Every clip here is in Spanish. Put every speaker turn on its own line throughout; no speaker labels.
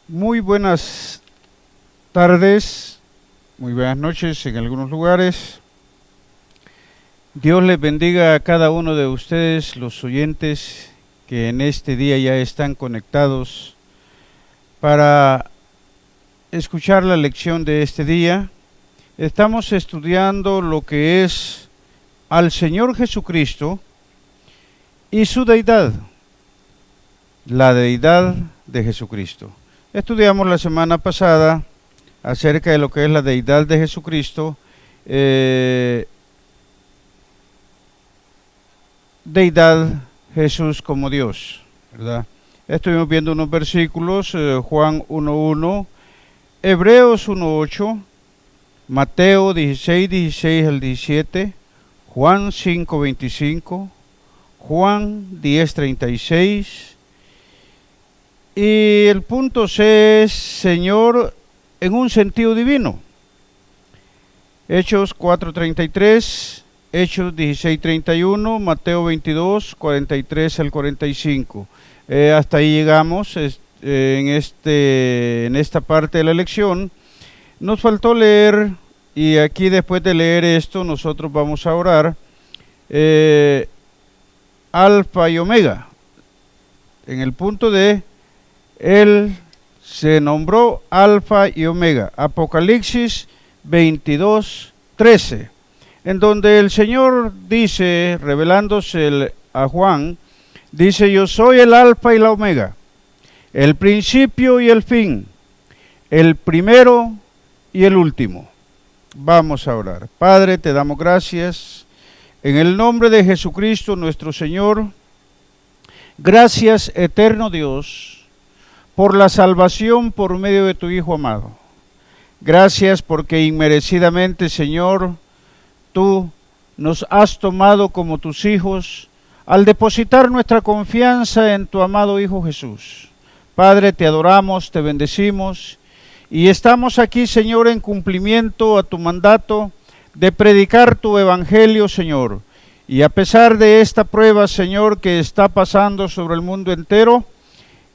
Muy buenas tardes, muy buenas noches en algunos lugares. Dios les bendiga a cada uno de ustedes, los oyentes que en este día ya están conectados para escuchar la lección de este día. Estamos estudiando lo que es al Señor Jesucristo y su deidad, la deidad de Jesucristo. Estudiamos la semana pasada acerca de lo que es la deidad de Jesucristo, deidad Jesús como Dios, ¿verdad? Estuvimos viendo unos versículos, Juan 1:1, Hebreos 1:8, Mateo 16 al 17, Juan 5:25, Juan 10:36, y el punto C es Señor en un sentido divino. Hechos 4:33, Hechos 16:31, Mateo 22:43 al 45. Hasta ahí llegamos en esta parte de la lección. Nos faltó leer, y aquí después de leer esto nosotros vamos a orar, Alfa y Omega. En el punto D, Él se nombró Alfa y Omega, Apocalipsis 22:13, en donde el Señor dice, revelándose a Juan, dice: yo soy el Alfa y la Omega, el principio y el fin, el primero y el último. Vamos a orar. Padre, te damos gracias en el nombre de Jesucristo nuestro Señor. Gracias, eterno Dios, por la salvación por medio de tu Hijo amado. Gracias porque inmerecidamente, Señor, tú nos has tomado como tus hijos al depositar nuestra confianza en tu amado Hijo Jesús. Padre, te adoramos, te bendecimos y estamos aquí, Señor, en cumplimiento a tu mandato de predicar tu evangelio, Señor. Y a pesar de esta prueba, Señor, que está pasando sobre el mundo entero,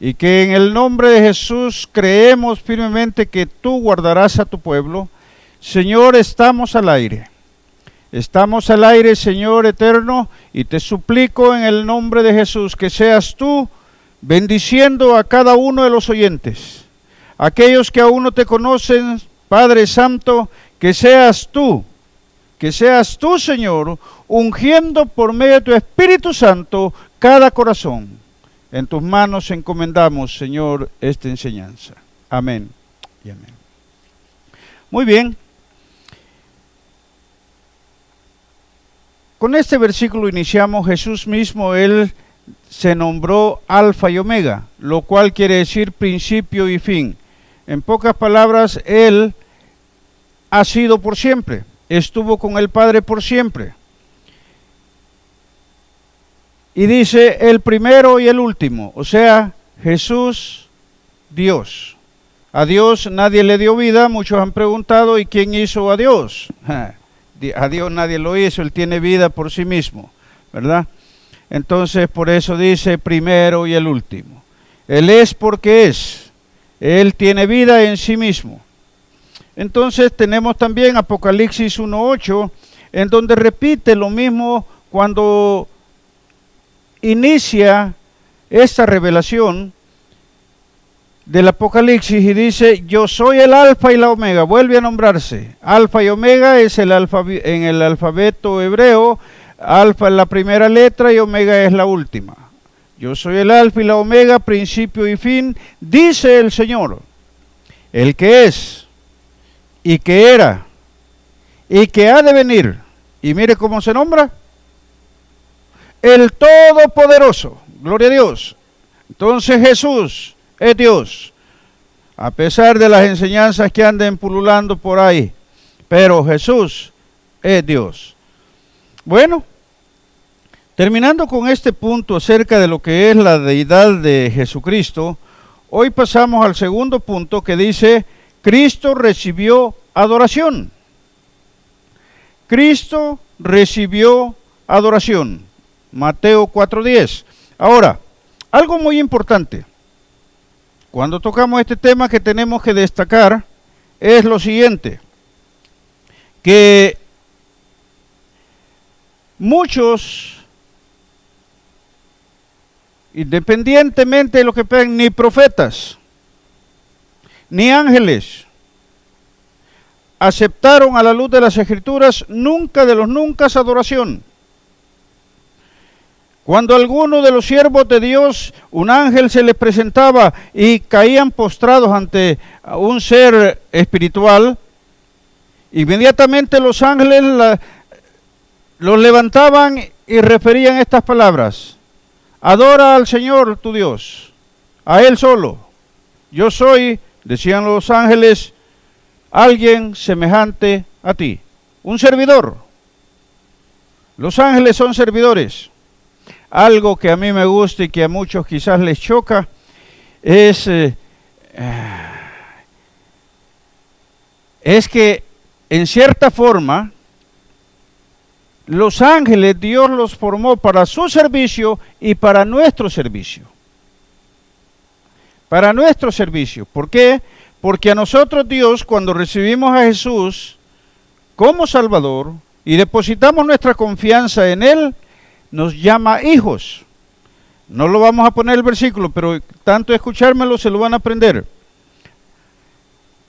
y que en el nombre de Jesús creemos firmemente que tú guardarás a tu pueblo. Señor, estamos al aire. Estamos al aire, Señor eterno, y te suplico en el nombre de Jesús que seas tú bendiciendo a cada uno de los oyentes. Aquellos que aún no te conocen, Padre Santo, que seas tú, Señor, ungiendo por medio de tu Espíritu Santo cada corazón. En tus manos encomendamos, Señor, esta enseñanza. Amén y amén. Muy bien. Con este versículo iniciamos. Jesús mismo, Él se nombró Alfa y Omega, lo cual quiere decir principio y fin. En pocas palabras, Él ha sido por siempre, estuvo con el Padre por siempre. Y dice el primero y el último, o sea, Jesús, Dios. A Dios nadie le dio vida. Muchos han preguntado, ¿y quién hizo a Dios? A Dios nadie lo hizo, Él tiene vida por sí mismo, ¿verdad? Entonces por eso dice primero y el último. Él es porque es, Él tiene vida en sí mismo. Entonces tenemos también Apocalipsis 1:8, en donde repite lo mismo cuando inicia esta revelación del Apocalipsis y dice: yo soy el Alfa y la Omega. Vuelve a nombrarse. Alfa y Omega es en el alfabeto hebreo. Alfa es la primera letra y Omega es la última. Yo soy el Alfa y la Omega, principio y fin, dice el Señor, el que es y que era y que ha de venir. Y mire cómo se nombra: el Todopoderoso. Gloria a Dios. Entonces Jesús es Dios, a pesar de las enseñanzas que anden pululando por ahí, pero Jesús es Dios. Bueno, terminando con este punto acerca de lo que es la deidad de Jesucristo, hoy pasamos al segundo punto que dice: Cristo recibió adoración. Cristo recibió adoración. Mateo 4:10. Ahora, algo muy importante. cuando tocamos este tema que tenemos que destacar es lo siguiente, que muchos, independientemente de lo que vean, ni profetas, ni ángeles, aceptaron a la luz de las Escrituras nunca de los nunca adoración. Cuando a alguno de los siervos de Dios, un ángel se les presentaba y caían postrados ante un ser espiritual, inmediatamente los ángeles los levantaban y referían estas palabras: adora al Señor tu Dios, a Él solo. Yo soy, decían los ángeles, alguien semejante a ti, un servidor. Los ángeles son servidores. Algo que a mí me gusta y que a muchos quizás les choca es que en cierta forma los ángeles Dios los formó para su servicio y para nuestro servicio. Para nuestro servicio. ¿Por qué? Porque a nosotros Dios, cuando recibimos a Jesús como Salvador y depositamos nuestra confianza en Él, nos llama hijos. No lo vamos a poner el versículo, pero tanto escuchármelo se lo van a aprender.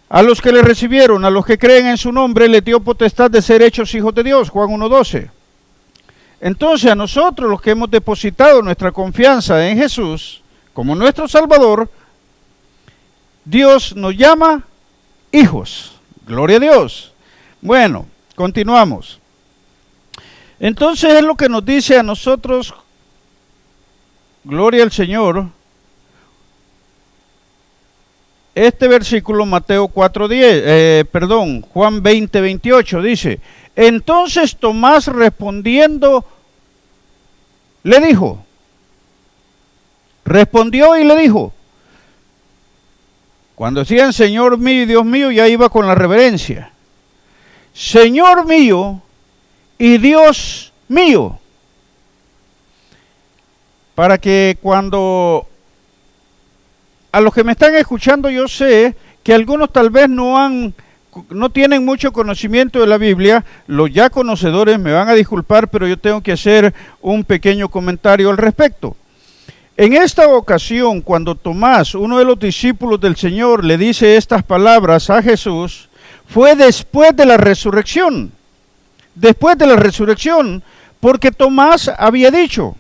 A los que le recibieron, a los que creen en su nombre, le dio potestad de ser hechos hijos de Dios, Juan 1:12. Entonces a nosotros, los que hemos depositado nuestra confianza en Jesús como nuestro Salvador, Dios nos llama hijos. Gloria a Dios. Bueno, continuamos. Entonces es lo que nos dice a nosotros, gloria al Señor, este versículo, Mateo 4:10, Juan 20:28, dice: entonces Tomás respondió y le dijo, cuando decían Señor mío y Dios mío, ya iba con la reverencia. Señor mío y Dios mío. Para que cuando a los que me están escuchando, yo sé que algunos tal vez no tienen mucho conocimiento de la Biblia. Los ya conocedores me van a disculpar, pero yo tengo que hacer un pequeño comentario al respecto. En esta ocasión, cuando Tomás, uno de los discípulos del Señor, le dice estas palabras a Jesús, fue después de la resurrección. Después de la resurrección, porque Tomás había dicho,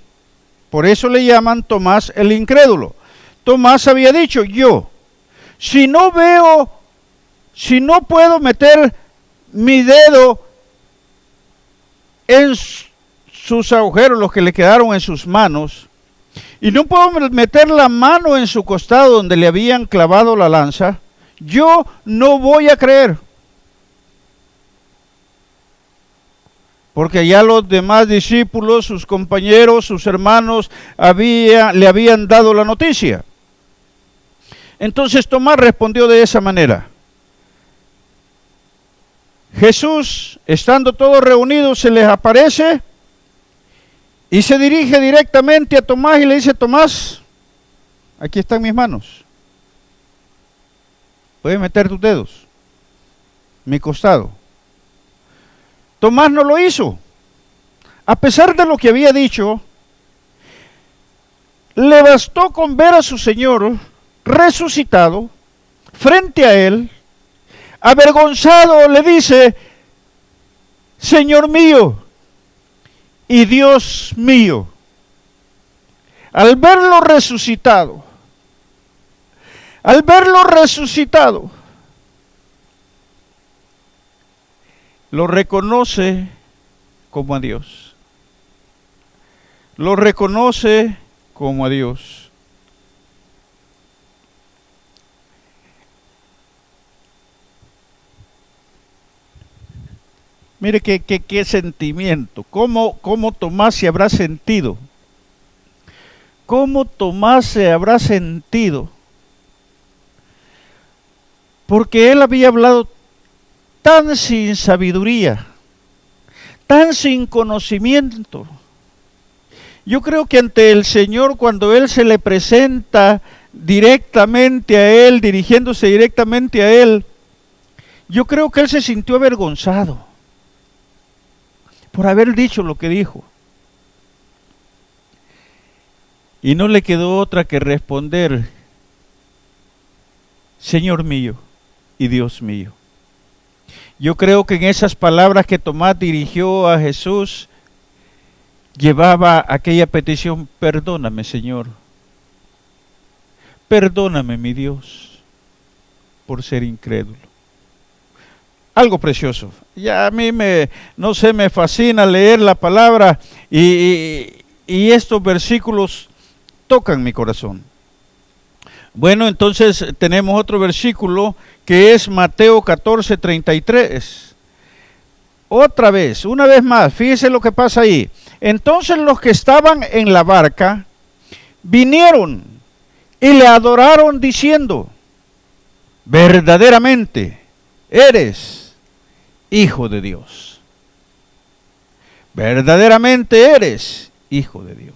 por eso le llaman Tomás el incrédulo. Tomás había dicho, yo, si no puedo meter mi dedo en sus agujeros, los que le quedaron en sus manos, y no puedo meter la mano en su costado donde le habían clavado la lanza, yo no voy a creer. Porque ya los demás discípulos, sus compañeros, sus hermanos, le habían dado la noticia. Entonces Tomás respondió de esa manera. Jesús, estando todos reunidos, se les aparece y se dirige directamente a Tomás y le dice: Tomás, aquí están mis manos. Puedes meter tus dedos, mi costado. Tomás no lo hizo. A pesar de lo que había dicho, le bastó con ver a su Señor resucitado frente a él. Avergonzado le dice: Señor mío y Dios mío. Al verlo resucitado, lo reconoce como a Dios. Lo reconoce como a Dios. Mire qué sentimiento. ¿Cómo Tomás se habrá sentido? ¿Cómo Tomás se habrá sentido? Porque él había hablado tan sin sabiduría, tan sin conocimiento. Yo creo que ante el Señor, cuando Él se le presenta directamente a él, dirigiéndose directamente a él, yo creo que él se sintió avergonzado por haber dicho lo que dijo. Y no le quedó otra que responder: Señor mío y Dios mío. Yo creo que en esas palabras que Tomás dirigió a Jesús, llevaba aquella petición: perdóname, Señor. Perdóname, mi Dios, por ser incrédulo. Algo precioso. Ya a mí no sé, me fascina leer la palabra y estos versículos tocan mi corazón. Bueno, entonces tenemos otro versículo que es Mateo 14:33. Otra vez, una vez más, fíjese lo que pasa ahí. Entonces los que estaban en la barca vinieron y le adoraron diciendo: verdaderamente eres Hijo de Dios. Verdaderamente eres Hijo de Dios.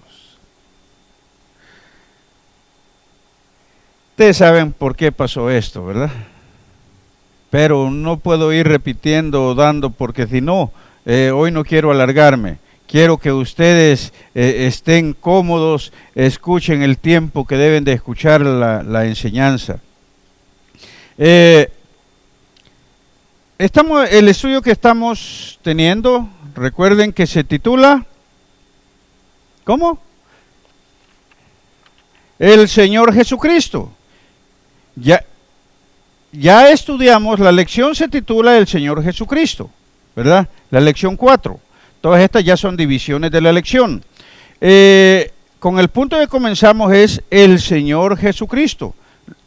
Ustedes saben por qué pasó esto, ¿verdad? Pero no puedo ir repitiendo o dando, porque si no, hoy no quiero alargarme. Quiero que ustedes estén cómodos, escuchen el tiempo que deben de escuchar la enseñanza. El estudio que estamos teniendo, recuerden que se titula, ¿cómo? El Señor Jesucristo. Ya estudiamos, la lección se titula El Señor Jesucristo, ¿verdad? La lección 4. Todas estas ya son divisiones de la lección. Con el punto que comenzamos es el Señor Jesucristo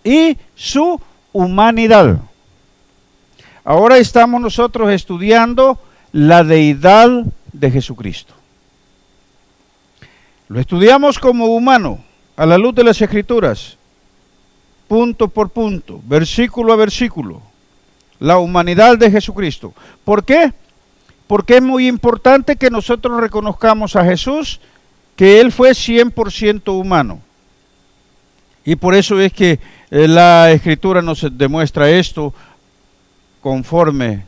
y su humanidad. Ahora estamos nosotros estudiando la deidad de Jesucristo. Lo estudiamos como humano, a la luz de las Escrituras, punto por punto, versículo a versículo, la humanidad de Jesucristo. ¿Por qué? Porque es muy importante que nosotros reconozcamos a Jesús, que Él fue 100% humano. Y por eso es que la Escritura nos demuestra esto conforme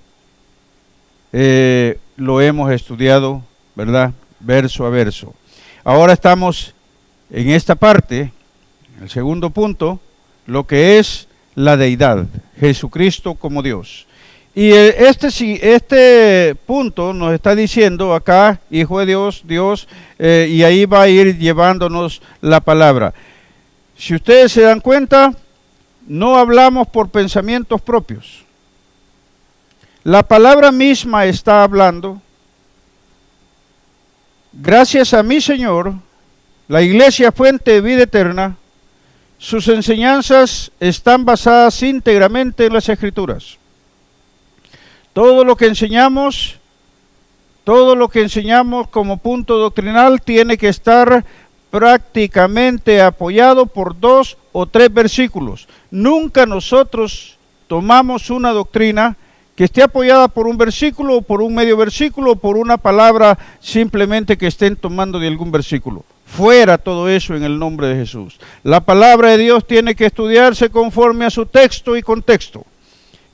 lo hemos estudiado, ¿verdad? Verso a verso. Ahora estamos en esta parte, el segundo punto, lo que es la deidad, Jesucristo como Dios. Y este punto nos está diciendo acá, Hijo de Dios, Dios, y ahí va a ir llevándonos la palabra. Si ustedes se dan cuenta, no hablamos por pensamientos propios. La palabra misma está hablando. Gracias a mi Señor, la Iglesia Fuente de Vida Eterna, sus enseñanzas están basadas íntegramente en las Escrituras. Todo lo que enseñamos como punto doctrinal tiene que estar prácticamente apoyado por 2 o 3 versículos. Nunca nosotros tomamos una doctrina que esté apoyada por un versículo, o por un medio versículo, o por una palabra simplemente que estén tomando de algún versículo. Fuera todo eso en el nombre de Jesús. La palabra de Dios tiene que estudiarse conforme a su texto y contexto,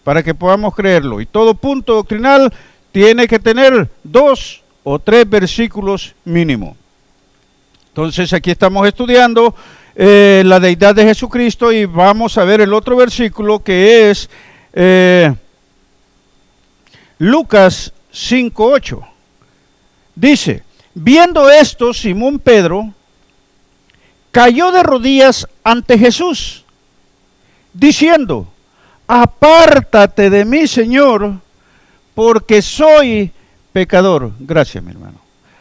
para que podamos creerlo. Y todo punto doctrinal tiene que tener 2 o 3 versículos mínimo. Entonces aquí estamos estudiando la deidad de Jesucristo y vamos a ver el otro versículo que es Lucas 5:8. Dice: viendo esto, Simón Pedro cayó de rodillas ante Jesús, diciendo: apártate de mí, Señor, porque soy pecador. Gracias, mi hermano.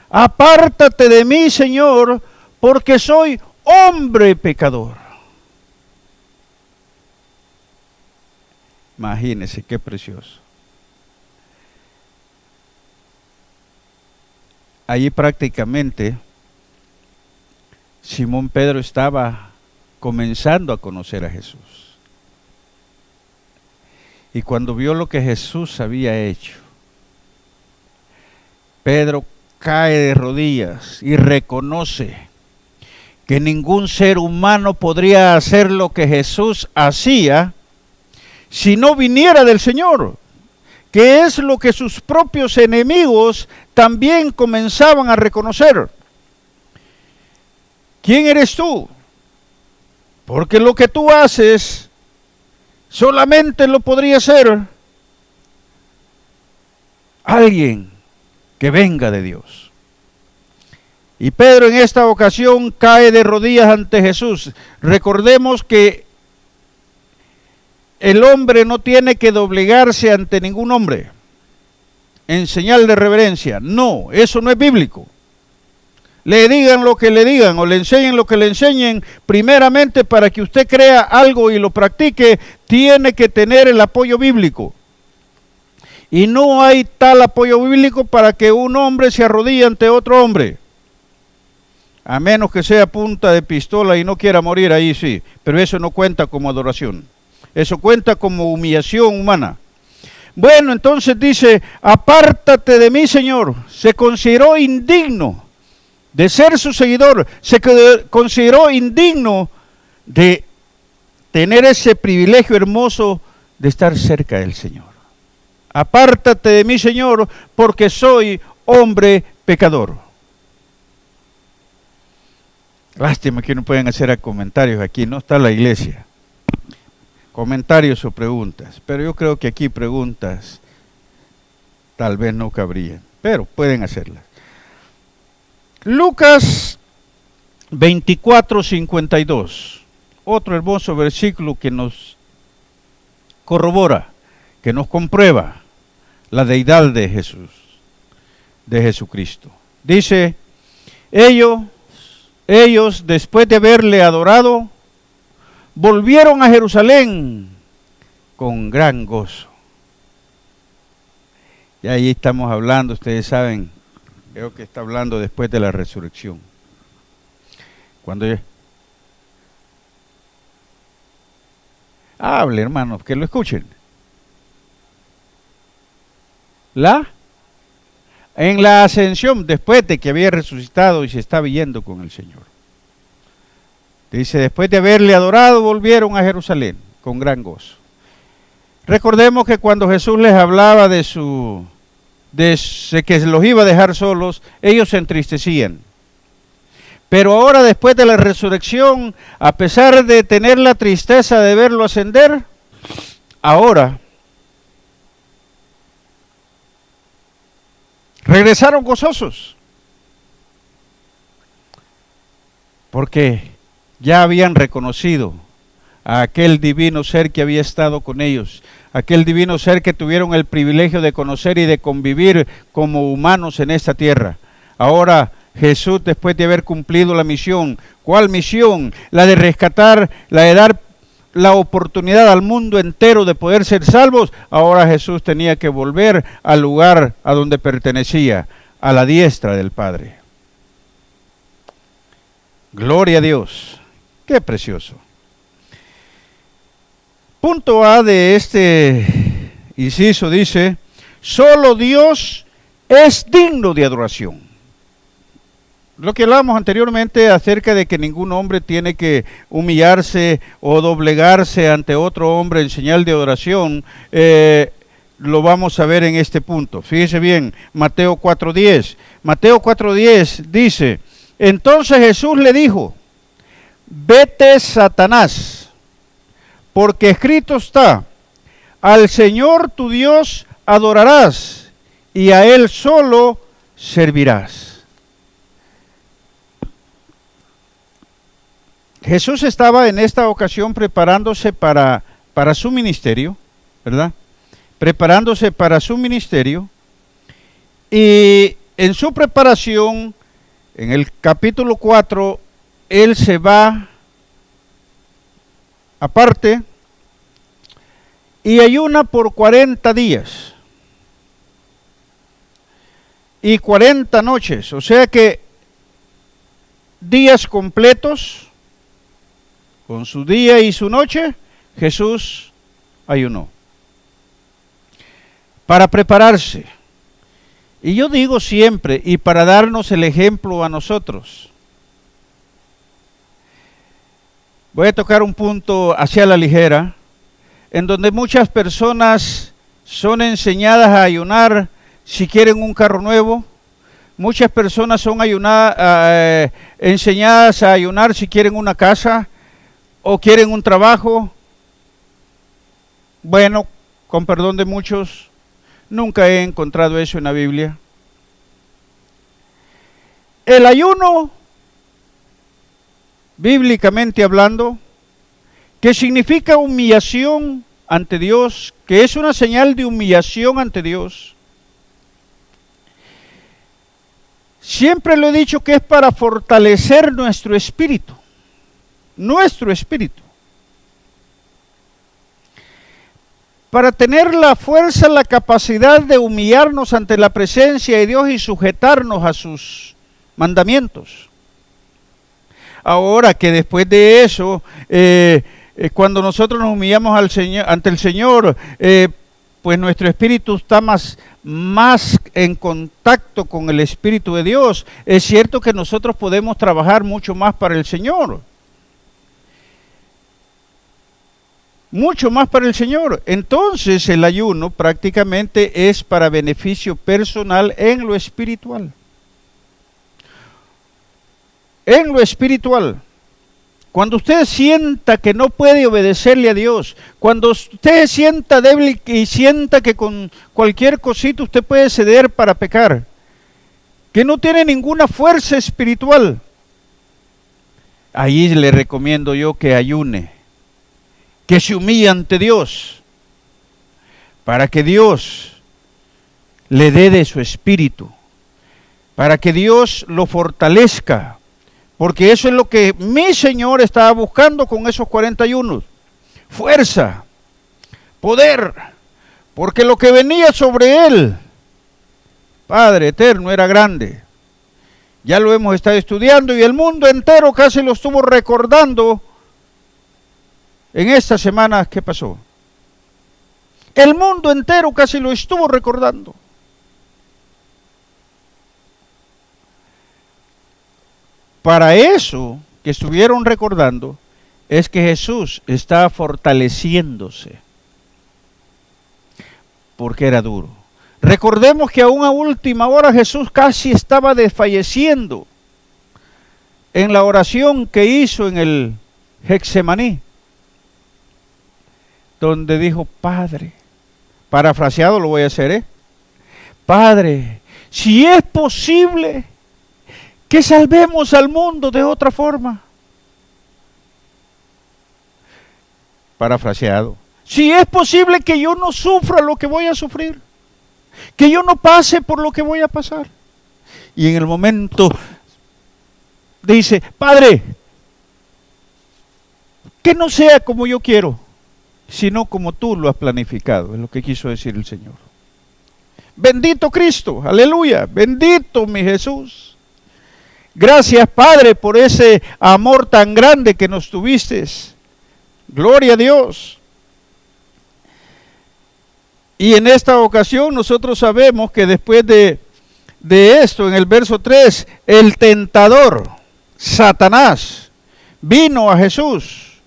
Apártate de mí, Señor, porque soy hombre pecador. Imagínense qué precioso. Allí prácticamente Simón Pedro estaba comenzando a conocer a Jesús. Y cuando vio lo que Jesús había hecho, Pedro cae de rodillas y reconoce que ningún ser humano podría hacer lo que Jesús hacía si no viniera del Señor, que es lo que sus propios enemigos también comenzaban a reconocer. ¿Quién eres tú? Porque lo que tú haces solamente lo podría hacer alguien que venga de Dios. Y Pedro en esta ocasión cae de rodillas ante Jesús. Recordemos que el hombre no tiene que doblegarse ante ningún hombre en señal de reverencia. No, eso no es bíblico. Le digan lo que le digan o le enseñen lo que le enseñen, primeramente para que usted crea algo y lo practique, tiene que tener el apoyo bíblico. Y no hay tal apoyo bíblico para que un hombre se arrodille ante otro hombre. A menos que sea punta de pistola y no quiera morir, ahí sí. Pero eso no cuenta como adoración. Eso cuenta como humillación humana. Bueno, entonces dice, apártate de mí, Señor. Se consideró indigno de ser su seguidor. Se consideró indigno de tener ese privilegio hermoso de estar cerca del Señor. Apártate de mí, Señor, porque soy hombre pecador. Lástima que no pueden hacer comentarios aquí, no está la iglesia. Comentarios o preguntas, pero yo creo que aquí preguntas tal vez no cabrían, pero pueden hacerlas. Lucas 24:52, otro hermoso versículo que nos corrobora, que nos comprueba la deidad de Jesús, de Jesucristo. Dice, ellos, después de haberle adorado, volvieron a Jerusalén con gran gozo. Y ahí estamos hablando, ustedes saben, creo que está hablando después de la resurrección. Hable, hermanos, que lo escuchen. En la ascensión, después de que había resucitado y se estaba yendo con el Señor. Dice, después de haberle adorado, volvieron a Jerusalén con gran gozo. Recordemos que cuando Jesús les hablaba de que los iba a dejar solos, ellos se entristecían. Pero ahora, después de la resurrección, a pesar de tener la tristeza de verlo ascender, ahora regresaron gozosos, porque ya habían reconocido a aquel divino ser que había estado con ellos, aquel divino ser que tuvieron el privilegio de conocer y de convivir como humanos en esta tierra. Ahora Jesús, después de haber cumplido la misión, ¿cuál misión? La de rescatar, la de dar la oportunidad al mundo entero de poder ser salvos. Ahora Jesús tenía que volver al lugar a donde pertenecía, a la diestra del Padre. Gloria a Dios. Qué precioso. Punto A de este inciso dice, solo Dios es digno de adoración. Lo que hablábamos anteriormente acerca de que ningún hombre tiene que humillarse o doblegarse ante otro hombre en señal de adoración, lo vamos a ver en este punto. Fíjese bien, Mateo 4:10. Mateo 4:10 dice, entonces Jesús le dijo, vete, Satanás, porque escrito está, al Señor tu Dios adorarás y a Él solo servirás. Jesús estaba en esta ocasión preparándose para su ministerio, ¿verdad? Preparándose para su ministerio, y en su preparación, en el capítulo 4, Él se va aparte y ayuna por 40 días y 40 noches, o sea que días completos, con su día y su noche, Jesús ayunó para prepararse. Y yo digo siempre, y para darnos el ejemplo a nosotros, voy a tocar un punto hacia la ligera, en donde muchas personas son enseñadas a ayunar si quieren un carro nuevo. Muchas personas son enseñadas a ayunar si quieren una casa o quieren un trabajo. Bueno, con perdón de muchos, nunca he encontrado eso en la Biblia. El ayuno, bíblicamente hablando, que significa humillación ante Dios, que es una señal de humillación ante Dios. Siempre lo he dicho que es para fortalecer nuestro espíritu. Nuestro espíritu. Para tener la fuerza, la capacidad de humillarnos ante la presencia de Dios y sujetarnos a sus mandamientos. Ahora que después de eso, cuando nosotros nos humillamos ante el Señor, pues nuestro espíritu está más en contacto con el Espíritu de Dios. Es cierto que nosotros podemos trabajar mucho más para el Señor. Mucho más para el Señor. Entonces el ayuno prácticamente es para beneficio personal en lo espiritual. En lo espiritual. Cuando usted sienta que no puede obedecerle a Dios, cuando usted se sienta débil y sienta que con cualquier cosita usted puede ceder para pecar, que no tiene ninguna fuerza espiritual, ahí le recomiendo yo que ayune, que se humille ante Dios, para que Dios le dé de su espíritu, para que Dios lo fortalezca. Porque eso es lo que mi Señor estaba buscando con esos 41. Fuerza, poder, porque lo que venía sobre Él, Padre eterno, era grande. Ya lo hemos estado estudiando y el mundo entero casi lo estuvo recordando en esta semana. ¿Qué pasó? El mundo entero casi lo estuvo recordando. Para eso que estuvieron recordando es que Jesús está fortaleciéndose, porque era duro. Recordemos que aún a última hora Jesús casi estaba desfalleciendo en la oración que hizo en el Getsemaní, donde dijo: Padre, parafraseado lo voy a hacer, Padre, si es posible, que salvemos al mundo de otra forma. Parafraseado. Si es posible que yo no sufra lo que voy a sufrir, que yo no pase por lo que voy a pasar. Y en el momento dice: Padre, que no sea como yo quiero, sino como tú lo has planificado, es lo que quiso decir el Señor. Bendito Cristo, aleluya, bendito mi Jesús. Gracias, Padre, por ese amor tan grande que nos tuviste. Gloria a Dios. Y en esta ocasión nosotros sabemos que después de esto, en el verso 3, el tentador, Satanás, vino a Jesús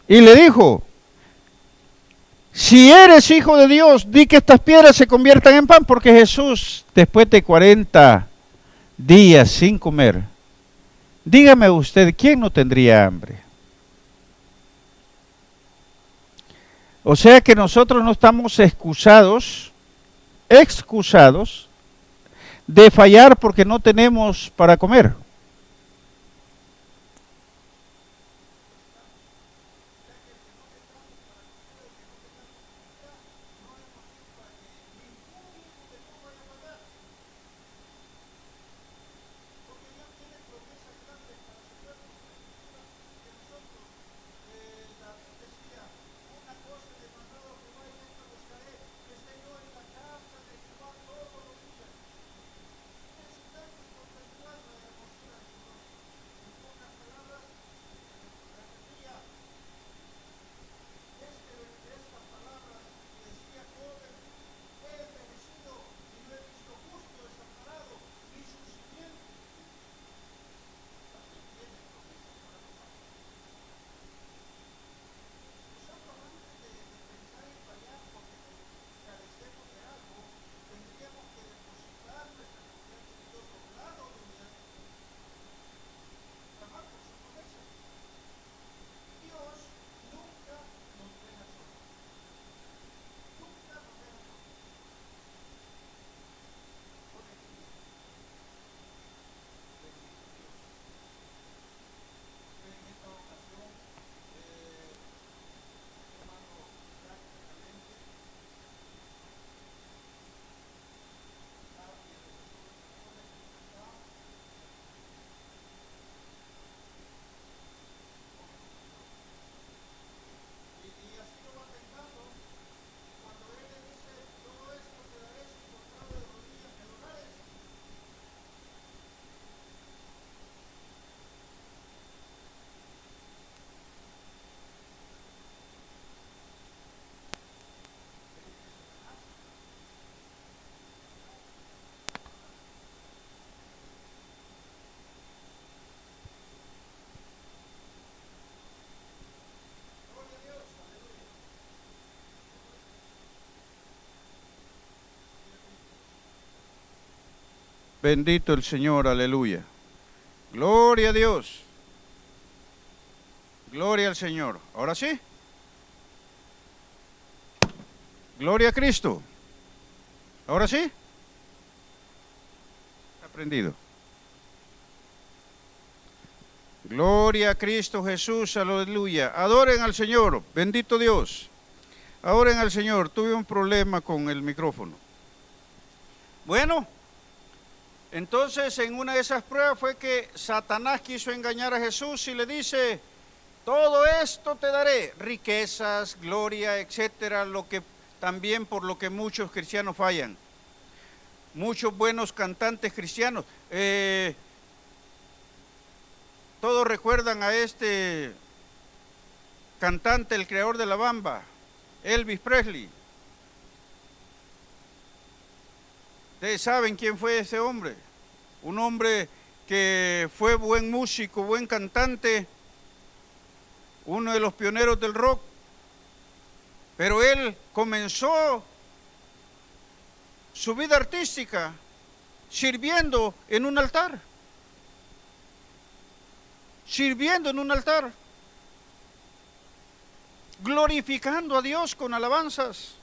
y le dijo: si eres hijo de Dios, di que estas piedras se conviertan en pan. Porque Jesús, después de 40 días sin comer, dígame usted, ¿quién no tendría hambre? O sea que nosotros no estamos excusados de fallar porque no tenemos para comer. Bendito el Señor, aleluya. Gloria a Dios. Gloria al Señor. Ahora sí. Gloria a Cristo. Ahora sí. Aprendido. Gloria a Cristo Jesús, aleluya. Adoren al Señor, bendito Dios. Adoren al Señor. Tuve un problema con el micrófono. Bueno, entonces en una de esas pruebas fue que Satanás quiso engañar a Jesús y le dice: todo esto te daré, riquezas, gloria, etcétera, lo que también por lo que muchos cristianos fallan. Muchos buenos cantantes cristianos. Todos recuerdan a este cantante, el creador de la bamba, Elvis Presley. Ustedes saben quién fue ese hombre. Un hombre que fue buen músico, buen cantante, uno de los pioneros del rock. Pero él comenzó su vida artística sirviendo en un altar. Sirviendo en un altar. Glorificando a Dios con alabanzas.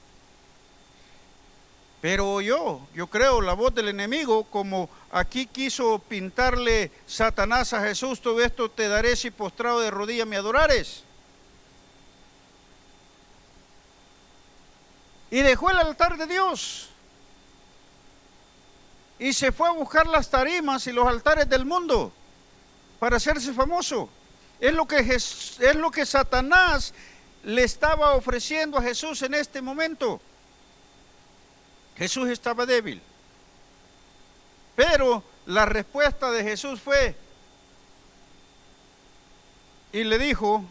Pero yo creo la voz del enemigo, como aquí quiso pintarle Satanás a Jesús: todo esto te daré si postrado de rodillas me adorares. Y dejó el altar de Dios y se fue a buscar las tarimas y los altares del mundo para hacerse famoso. Es lo que Satanás le estaba ofreciendo a Jesús en este momento. Jesús estaba débil. Pero la respuesta de Jesús fue, y le dijo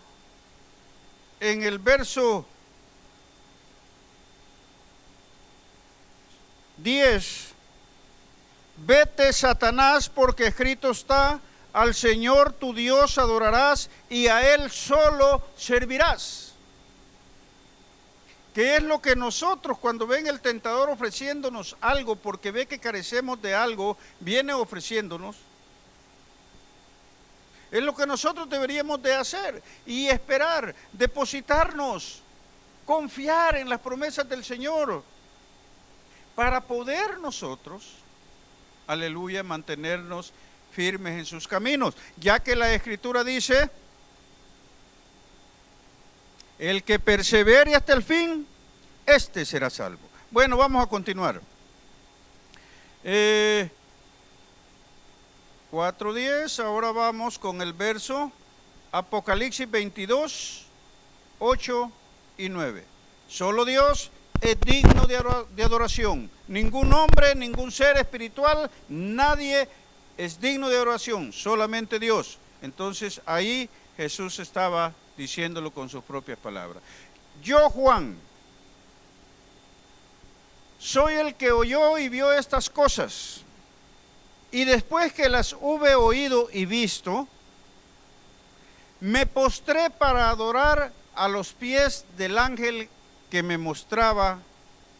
en el verso 10, vete, Satanás, porque escrito está: al Señor tu Dios adorarás y a Él solo servirás. ¿Qué es lo que nosotros, cuando ven el tentador ofreciéndonos algo, porque ve que carecemos de algo, viene ofreciéndonos? Es lo que nosotros deberíamos de hacer y esperar, depositarnos, confiar en las promesas del Señor, para poder nosotros, aleluya, mantenernos firmes en sus caminos, ya que la Escritura dice: el que persevere hasta el fin, este será salvo. Bueno, vamos a continuar. 4:10, ahora vamos con el verso Apocalipsis 22, 8 y 9. Solo Dios es digno de adoración. Ningún hombre, ningún ser espiritual, nadie es digno de adoración, solamente Dios. Entonces ahí Jesús estaba diciéndolo con sus propias palabras. Yo, Juan, soy el que oyó y vio estas cosas, y después que las hube oído y visto, me postré para adorar a los pies del ángel que me mostraba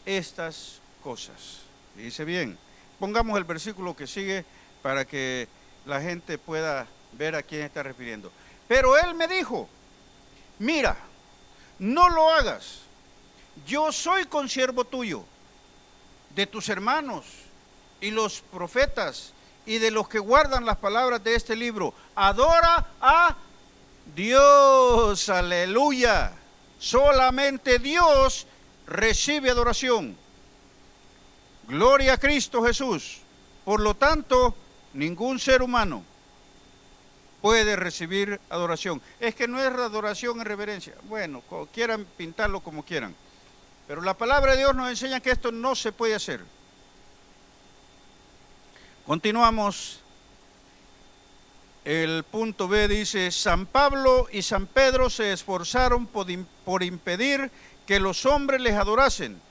estas cosas. Dice bien, pongamos el versículo que sigue para que la gente pueda ver a quién está refiriendo. Pero él me dijo: mira, no lo hagas. Yo soy consiervo tuyo, de tus hermanos y los profetas y de los que guardan las palabras de este libro. Adora a Dios, aleluya. Solamente Dios recibe adoración. Gloria a Cristo Jesús. Por lo tanto, ningún ser humano puede recibir adoración. Es que no es adoración en reverencia. Bueno, quieran pintarlo como quieran, pero la palabra de Dios nos enseña que esto no se puede hacer. Continuamos. El punto B dice: San Pablo y San Pedro se esforzaron por impedir que los hombres les adorasen.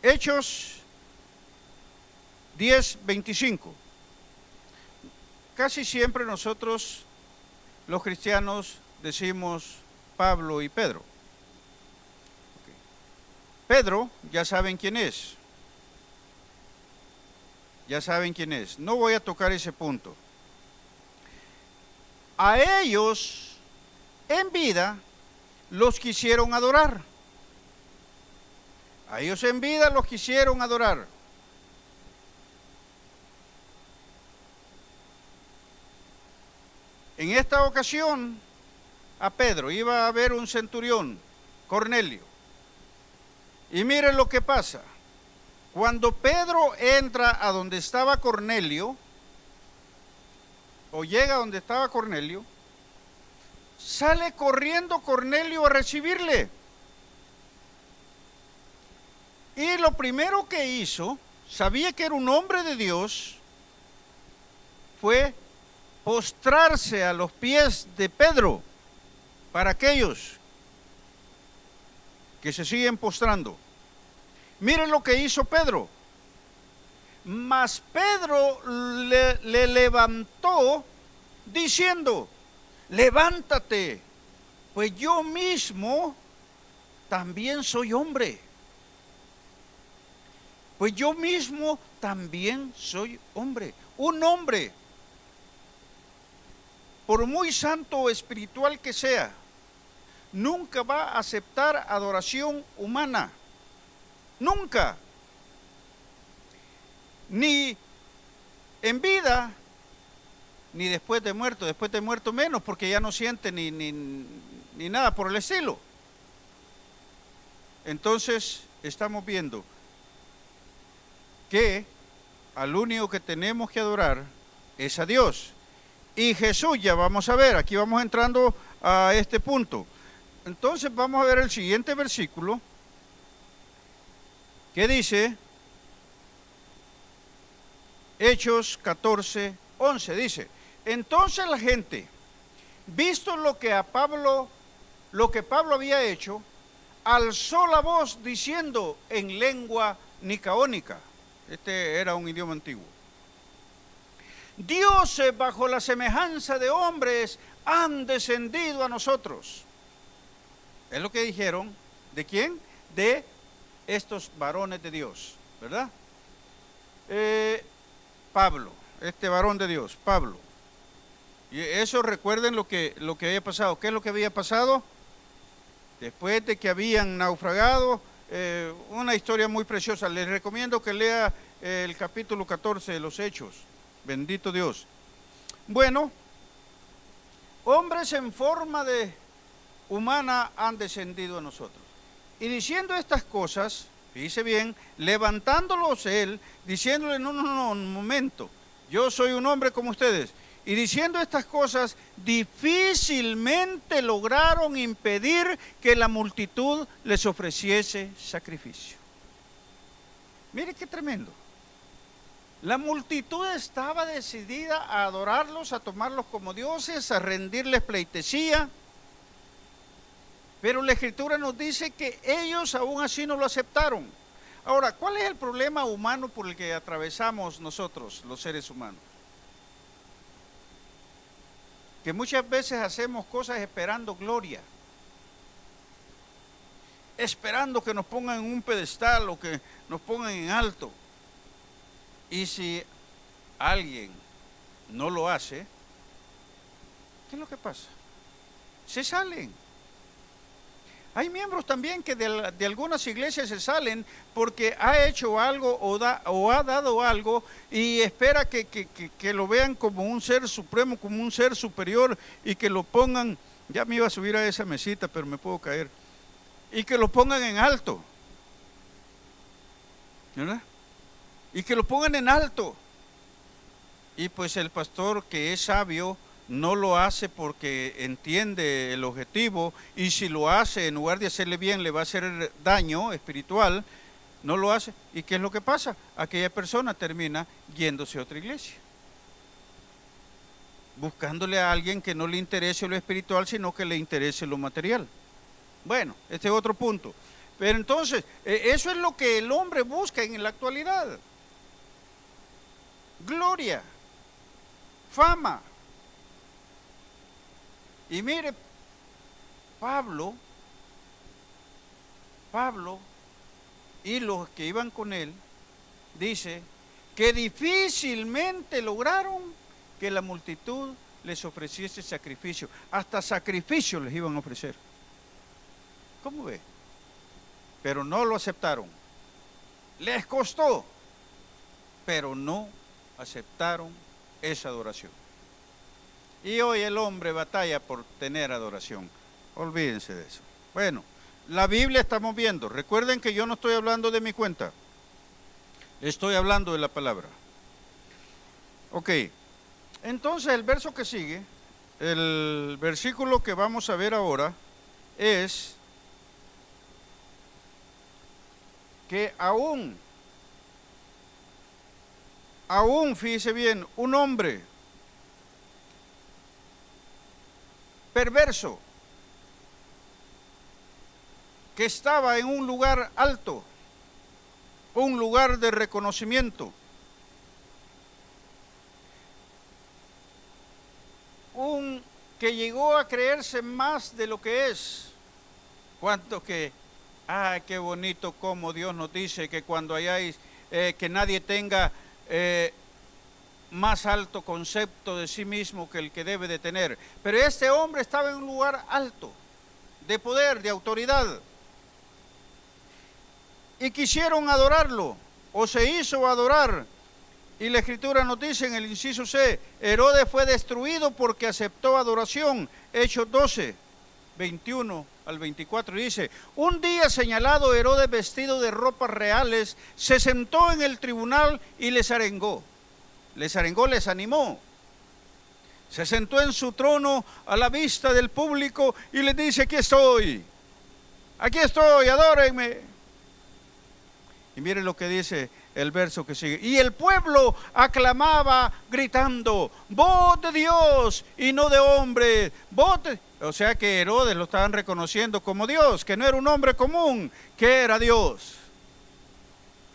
Hechos 10:25. Casi siempre nosotros, los cristianos, decimos Pablo y Pedro. Pedro, ya saben quién es. ya saben quién es. No voy a tocar ese punto. A ellos, en vida, los quisieron adorar. A ellos en vida los quisieron adorar. En esta ocasión, a Pedro iba a ver un centurión, Cornelio. Y miren lo que pasa. Cuando Pedro entra a donde estaba Cornelio, o llega a donde estaba Cornelio, sale corriendo Cornelio a recibirle. Y lo primero que hizo, sabía que era un hombre de Dios, fue postrarse a los pies de Pedro, para aquellos que se siguen postrando. Miren lo que hizo Pedro. Mas Pedro le levantó diciendo, levántate, pues yo mismo también soy hombre. Pues yo mismo también soy hombre. Un hombre, por muy santo o espiritual que sea, nunca va a aceptar adoración humana. Nunca. Ni en vida, ni después de muerto. Después de muerto menos, porque ya no siente ni nada por el estilo. Entonces, estamos viendo que al único que tenemos que adorar es a Dios. Y Jesús, ya vamos a ver, aquí vamos entrando a este punto. Entonces vamos a ver el siguiente versículo, que dice, Hechos 14:11, dice, entonces la gente, visto lo que Pablo había hecho, alzó la voz diciendo en lengua nicaónica. Este era un idioma antiguo. Dioses bajo la semejanza de hombres han descendido a nosotros. Es lo que dijeron. ¿De quién? De estos varones de Dios, ¿verdad? Pablo, este varón de Dios, Pablo. Y eso recuerden lo que había pasado. ¿Qué es lo que había pasado? Después de que habían naufragado, una historia muy preciosa. Les recomiendo que lea el capítulo 14 de los Hechos. Bendito Dios. Bueno, hombres en forma de humana han descendido a nosotros. Y diciendo estas cosas, fíjese bien, levantándolos él, diciéndole, no, un momento, yo soy un hombre como ustedes. Y diciendo estas cosas, difícilmente lograron impedir que la multitud les ofreciese sacrificio. Mire qué tremendo. La multitud estaba decidida a adorarlos, a tomarlos como dioses, a rendirles pleitesía. Pero la Escritura nos dice que ellos aún así no lo aceptaron. Ahora, ¿cuál es el problema humano por el que atravesamos nosotros, los seres humanos? Que muchas veces hacemos cosas esperando gloria, esperando que nos pongan en un pedestal o que nos pongan en alto. Y si alguien no lo hace, ¿qué es lo que pasa? Se salen. Hay miembros también que de algunas iglesias se salen porque ha hecho algo o ha dado algo y espera que lo vean como un ser supremo, como un ser superior y que lo pongan, ya me iba a subir a esa mesita pero me puedo caer, y que lo pongan en alto, ¿verdad? Y que lo pongan en alto. Y pues el pastor que es sabio no lo hace porque entiende el objetivo, y si lo hace, en lugar de hacerle bien, le va a hacer daño espiritual, no lo hace. ¿Y qué es lo que pasa? Aquella persona termina yéndose a otra iglesia, buscándole a alguien que no le interese lo espiritual, sino que le interese lo material. Bueno, este es otro punto. Pero entonces, eso es lo que el hombre busca en la actualidad. Gloria, fama. Y mire, Pablo y los que iban con él, dice que difícilmente lograron que la multitud les ofreciese sacrificio. Hasta sacrificio les iban a ofrecer. ¿Cómo ve? Pero no lo aceptaron. Les costó, pero no aceptaron esa adoración. Y hoy el hombre batalla por tener adoración. Olvídense de eso. Bueno, la Biblia estamos viendo. Recuerden que yo no estoy hablando de mi cuenta. Estoy hablando de la palabra. Ok. Entonces el verso que sigue, el versículo que vamos a ver ahora es que aún, fíjese bien, un hombre perverso que estaba en un lugar alto, un lugar de reconocimiento, que llegó a creerse más de lo que es. Cuanto que, qué bonito como Dios nos dice que cuando hayáis, que nadie tenga más alto concepto de sí mismo que el que debe de tener. Pero este hombre estaba en un lugar alto, de poder, de autoridad, y quisieron adorarlo, o se hizo adorar. Y la Escritura nos dice en el inciso C, Herodes fue destruido porque aceptó adoración. Hechos 12, 21 al 24 dice, un día señalado Herodes vestido de ropas reales, se sentó en el tribunal y les arengó, les animó. Se sentó en su trono a la vista del público y les dice, aquí estoy, adórenme. Y miren lo que dice el verso que sigue. Y el pueblo aclamaba gritando, voz de Dios y no de hombre. O sea que Herodes lo estaban reconociendo como Dios, que no era un hombre común, que era Dios.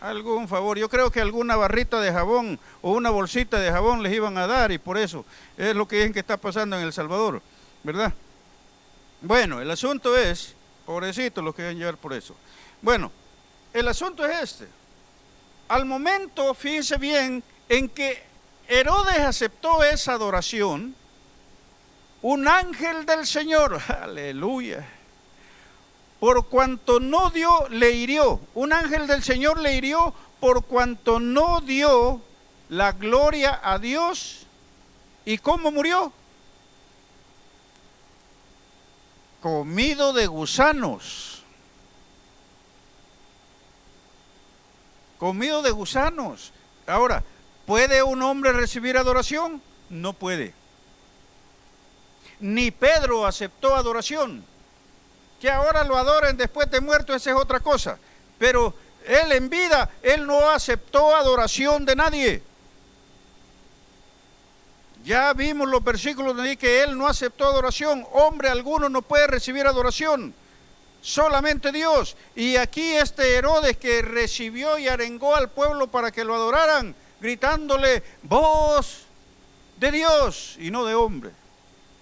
Algún favor, yo creo que alguna barrita de jabón o una bolsita de jabón les iban a dar, y por eso es lo que dicen que está pasando en El Salvador, ¿verdad? Bueno, el asunto es, pobrecitos los que van a llevar por eso. Bueno, el asunto es este. Al momento, fíjense bien, en que Herodes aceptó esa adoración, un ángel del Señor, aleluya, por cuanto no dio, le hirió. Un ángel del Señor le hirió por cuanto no dio la gloria a Dios. ¿Y cómo murió? Comido de gusanos. Comido de gusanos. Ahora, ¿puede un hombre recibir adoración? No puede. Ni Pedro aceptó adoración. Que ahora lo adoren después de muerto, esa es otra cosa. Pero él en vida, él no aceptó adoración de nadie. Ya vimos los versículos donde dice que él no aceptó adoración. Hombre alguno no puede recibir adoración. Solamente Dios. Y aquí este Herodes que recibió y arengó al pueblo para que lo adoraran, gritándole, voz de Dios y no de hombre.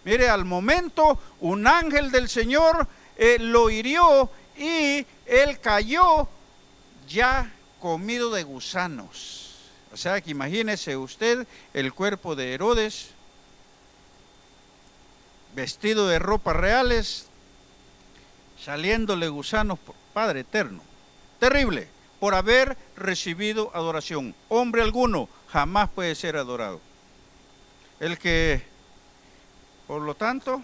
Mire, al momento un ángel del Señor lo hirió y él cayó ya comido de gusanos. O sea que imagínese usted el cuerpo de Herodes, vestido de ropas reales, saliéndole gusanos por Padre eterno. Terrible, por haber recibido adoración. Hombre alguno jamás puede ser adorado. El que, por lo tanto,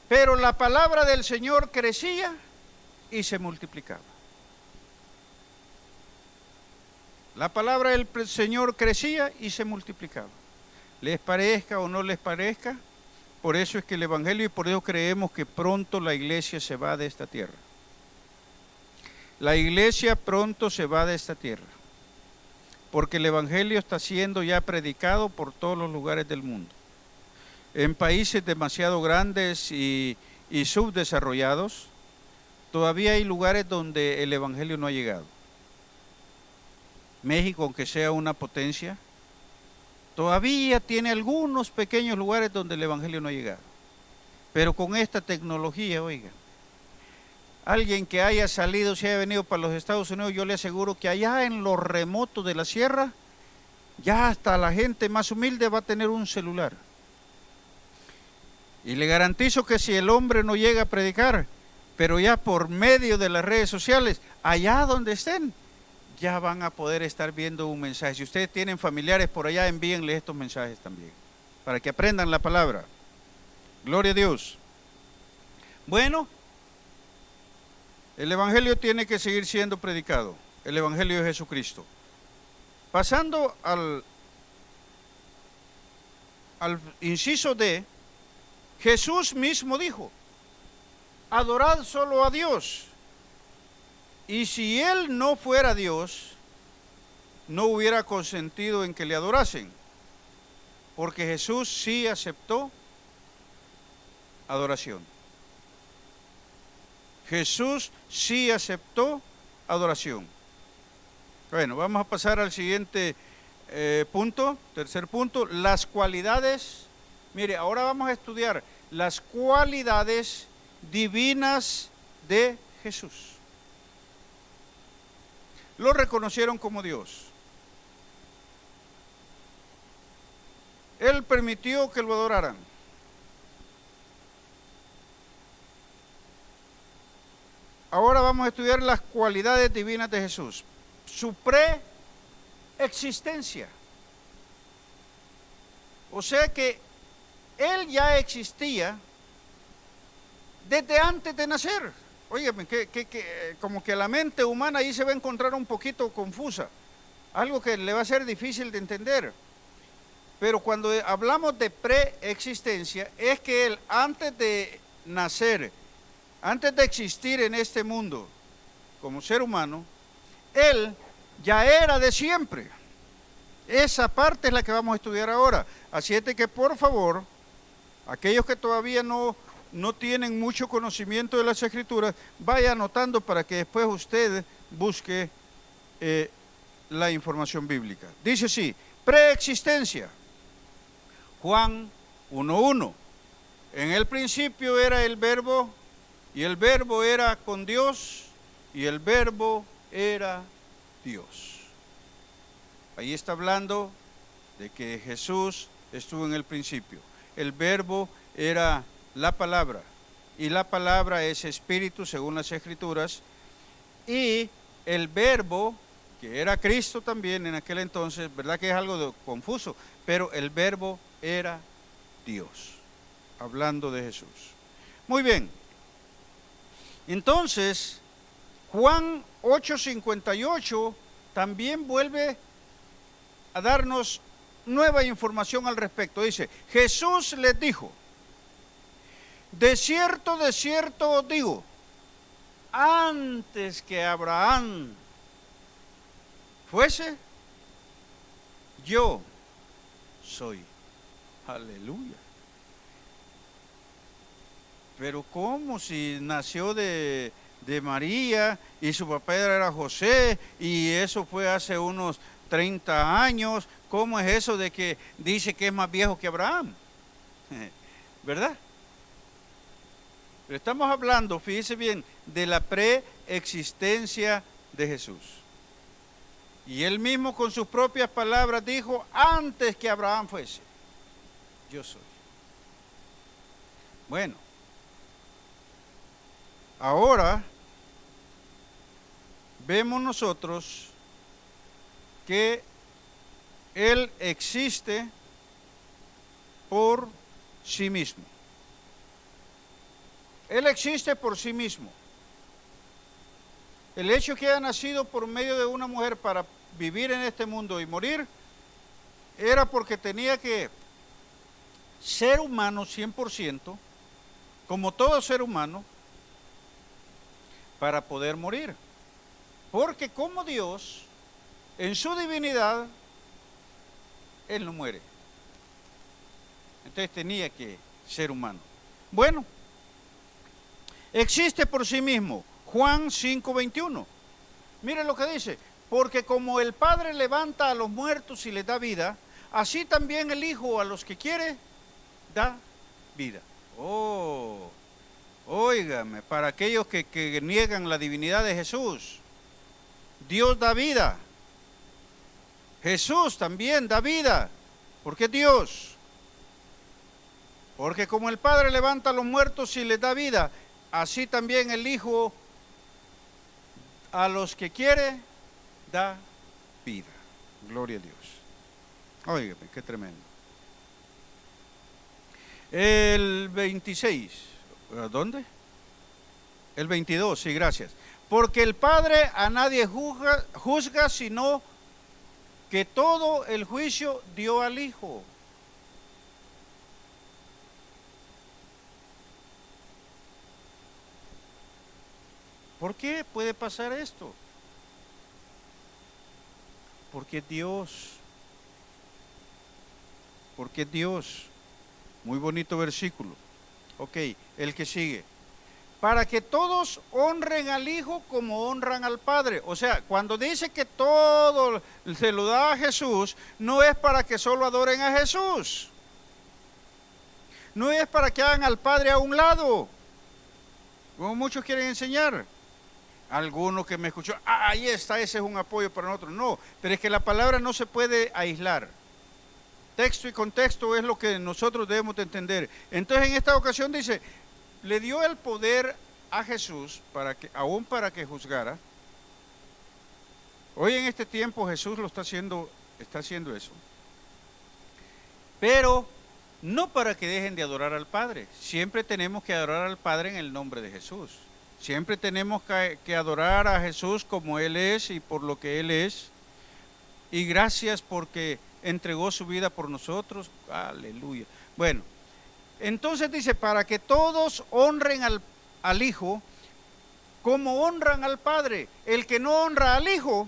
pero la palabra del Señor crecía y se multiplicaba. La palabra del Señor crecía y se multiplicaba. Les parezca o no les parezca, por eso es que el Evangelio, y por eso creemos que pronto la iglesia se va de esta tierra. La iglesia pronto se va de esta tierra, porque el Evangelio está siendo ya predicado por todos los lugares del mundo. En países demasiado grandes y subdesarrollados, todavía hay lugares donde el Evangelio no ha llegado. México, aunque sea una potencia, todavía tiene algunos pequeños lugares donde el Evangelio no ha llegado. Pero con esta tecnología, oiga, Alguien que haya salido, si haya venido para los Estados Unidos, yo le aseguro que allá en lo remoto de la sierra, ya hasta la gente más humilde va a tener un celular. Y le garantizo que si el hombre no llega a predicar, pero ya por medio de las redes sociales, allá donde estén, ya van a poder estar viendo un mensaje. Si ustedes tienen familiares por allá, envíenles estos mensajes también, para que aprendan la palabra. Gloria a Dios. Bueno, el Evangelio tiene que seguir siendo predicado, el Evangelio de Jesucristo. Pasando al inciso D, Jesús mismo dijo, adorad solo a Dios. Y si Él no fuera Dios, no hubiera consentido en que le adorasen, porque Jesús sí aceptó adoración. Jesús sí aceptó adoración. Bueno, vamos a pasar al siguiente punto, tercer punto, las cualidades. Mire, ahora vamos a estudiar las cualidades divinas de Jesús. Lo reconocieron como Dios. Él permitió que lo adoraran. Ahora vamos a estudiar las cualidades divinas de Jesús. Su preexistencia. O sea que Él ya existía desde antes de nacer. Óyeme, como que la mente humana ahí se va a encontrar un poquito confusa. Algo que le va a ser difícil de entender. Pero cuando hablamos de preexistencia, es que Él antes de nacer, antes de existir en este mundo como ser humano, Él ya era de siempre. Esa parte es la que vamos a estudiar ahora. Así es de que por favor, aquellos que todavía no tienen mucho conocimiento de las Escrituras, vaya anotando para que después usted busque la información bíblica. Dice así, preexistencia. Juan 1:1. En el principio era el Verbo, y el Verbo era con Dios, y el Verbo era Dios. Ahí está hablando de que Jesús estuvo en el principio. El Verbo era la palabra, y la palabra es espíritu según las Escrituras, y el Verbo, que era Cristo también en aquel entonces, verdad que es algo confuso, pero el Verbo era Dios, hablando de Jesús. Muy bien, entonces Juan 8:58 también vuelve a darnos nueva información al respecto. Dice, Jesús les dijo, de cierto os digo, antes que Abraham fuese, yo soy. Aleluya. Pero ¿cómo si nació de María y su papá era José y eso fue hace unos 30 años? ¿Cómo es eso de que dice que es más viejo que Abraham? ¿Verdad? Pero estamos hablando, fíjese bien, de la preexistencia de Jesús. Y él mismo con sus propias palabras dijo, antes que Abraham fuese, yo soy. Bueno, ahora vemos nosotros que Él existe por sí mismo. Él existe por sí mismo. El hecho que haya nacido por medio de una mujer para vivir en este mundo y morir, era porque tenía que ser humano 100%, como todo ser humano, para poder morir. Porque como Dios, en su divinidad, Él no muere. Entonces tenía que ser humano. Bueno, existe por sí mismo. Juan 5:21. Mire lo que dice. Porque como el Padre levanta a los muertos y les da vida, así también el Hijo a los que quiere da vida. Óigame, para aquellos que niegan la divinidad de Jesús, Dios da vida. Jesús también da vida, porque es Dios. Porque como el Padre levanta a los muertos y les da vida, así también el Hijo a los que quiere da vida. Gloria a Dios. Óigame, qué tremendo. El 26, ¿a dónde? El 22, sí, gracias. Porque el Padre a nadie juzga, sino que todo el juicio dio al Hijo. ¿Por qué puede pasar esto? Porque Dios. Porque Dios. Muy bonito versículo. Ok, el que sigue. Para que todos honren al Hijo como honran al Padre. O sea, cuando dice que todo se lo da a Jesús, no es para que solo adoren a Jesús. No es para que hagan al Padre a un lado, como muchos quieren enseñar. Algunos que me escuchó, ahí está, ese es un apoyo para nosotros. No, pero es que la palabra no se puede aislar. Texto y contexto es lo que nosotros debemos de entender. Entonces en esta ocasión dice, le dio el poder a Jesús, aún para que juzgara. Hoy en este tiempo Jesús lo está haciendo eso. Pero no para que dejen de adorar al Padre. Siempre tenemos que adorar al Padre en el nombre de Jesús. Siempre tenemos que adorar a Jesús como Él es y por lo que Él es. Y gracias porque entregó su vida por nosotros. Aleluya. Bueno, entonces dice, para que todos honren al Hijo como honran al Padre. El que no honra al Hijo,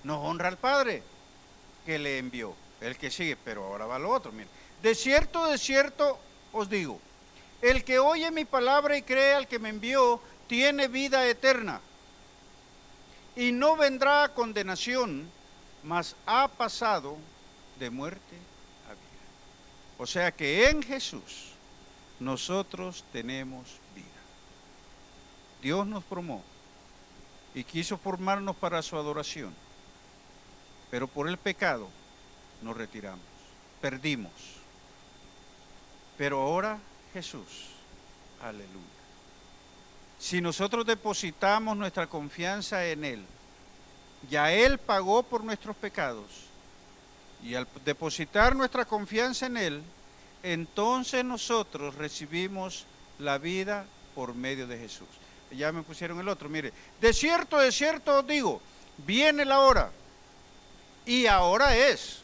no honra al Padre que le envió. El que sigue, pero ahora va lo otro. Miren. De cierto os digo, el que oye mi palabra y cree al que me envió, tiene vida eterna. Y no vendrá a condenación, mas ha pasado de muerte a vida. O sea que en Jesús nosotros tenemos vida. Dios nos formó y quiso formarnos para su adoración, pero por el pecado nos retiramos, perdimos. Pero ahora Jesús, aleluya. Si nosotros depositamos nuestra confianza en Él, ya Él pagó por nuestros pecados, y al depositar nuestra confianza en Él, entonces nosotros recibimos la vida por medio de Jesús. Ya me pusieron el otro, mire, de cierto os digo, viene la hora, y ahora es.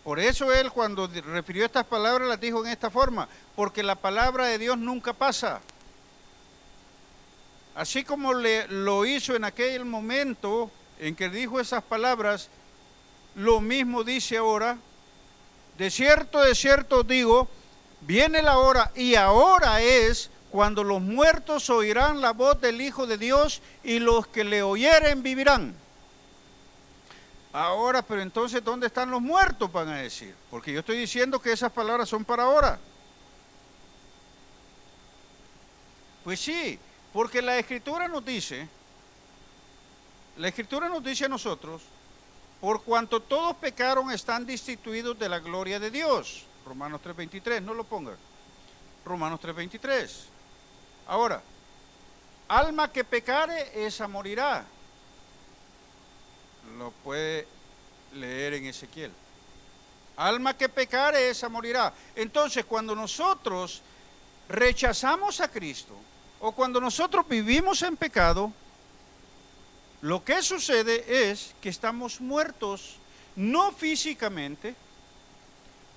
Por eso Él cuando refirió estas palabras las dijo en esta forma, porque la palabra de Dios nunca pasa. Así como lo hizo en aquel momento en que dijo esas palabras, lo mismo dice ahora, de cierto os digo, viene la hora y ahora es cuando los muertos oirán la voz del Hijo de Dios y los que le oyeren vivirán. Ahora, pero entonces, ¿dónde están los muertos? Van a decir, porque yo estoy diciendo que esas palabras son para ahora. Pues sí, porque la Escritura nos dice a nosotros, por cuanto todos pecaron están destituidos de la gloria de Dios. Romanos 3:23, no lo pongan. Romanos 3:23. Ahora, alma que pecare, esa morirá. Lo puede leer en Ezequiel. Alma que pecare, esa morirá. Entonces, cuando nosotros rechazamos a Cristo, o cuando nosotros vivimos en pecado, lo que sucede es que estamos muertos, no físicamente,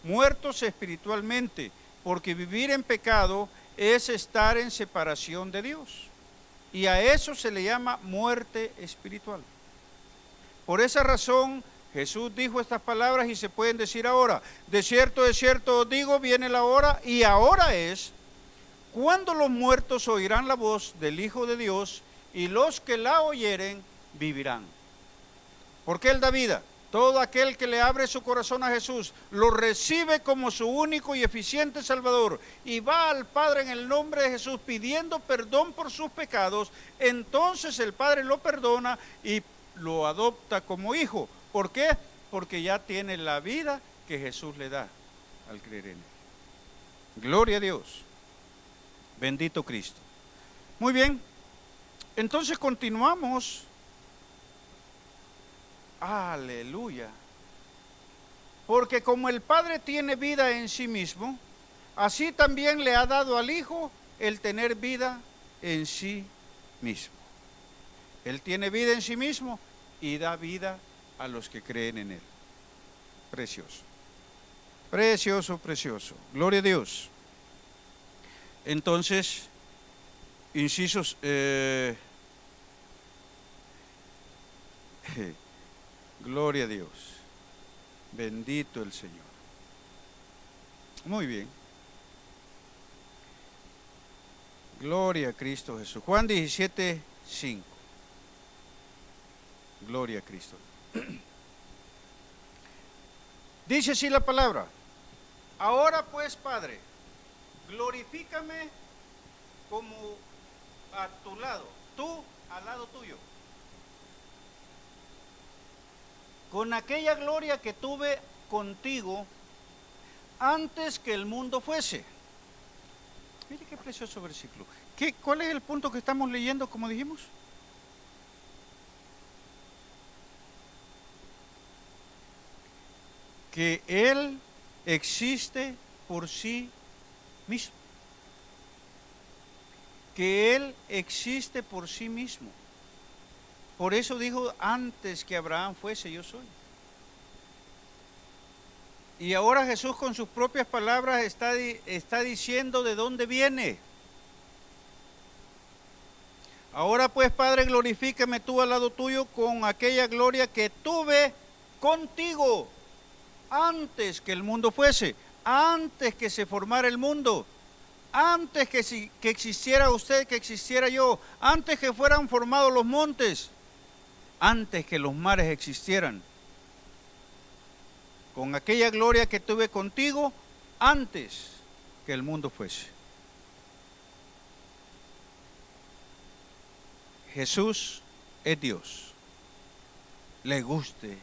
muertos espiritualmente, porque vivir en pecado es estar en separación de Dios. Y a eso se le llama muerte espiritual. Por esa razón, Jesús dijo estas palabras y se pueden decir ahora. De cierto os digo, viene la hora y ahora es cuando los muertos oirán la voz del Hijo de Dios y los que la oyeren vivirán. Porque Él da vida. Todo aquel que le abre su corazón a Jesús, lo recibe como su único y eficiente Salvador y va al Padre en el nombre de Jesús pidiendo perdón por sus pecados, entonces el Padre lo perdona y lo adopta como hijo. ¿Por qué? Porque ya tiene la vida que Jesús le da al creer en él. Gloria a Dios. Bendito Cristo. Muy bien, entonces continuamos. Aleluya. Porque como el Padre tiene vida en sí mismo, así también le ha dado al Hijo el tener vida en sí mismo. Él tiene vida en sí mismo y da vida a los que creen en Él. Precioso. Precioso, precioso. Gloria a Dios. Entonces, incisos. Gloria a Dios. Bendito el Señor. Muy bien. Gloria a Cristo Jesús. Juan 17, 5. Gloria a Cristo. Dice así la palabra. Ahora pues, Padre, glorifícame como a tu lado, tú al lado tuyo, con aquella gloria que tuve contigo antes que el mundo fuese. Mire qué precioso versículo. ¿Cuál es el punto que estamos leyendo, como dijimos? Que Él existe por sí mismo. Que Él existe por sí mismo. Por eso dijo, antes que Abraham fuese, yo soy. Y ahora Jesús con sus propias palabras está diciendo de dónde viene. Ahora pues, Padre, glorifícame tú al lado tuyo con aquella gloria que tuve contigo antes que el mundo fuese, antes que se formara el mundo, antes que existiera usted, que existiera yo, antes que fueran formados los montes, antes que los mares existieran, con aquella gloria que tuve contigo antes que el mundo fuese. Jesús es Dios, le guste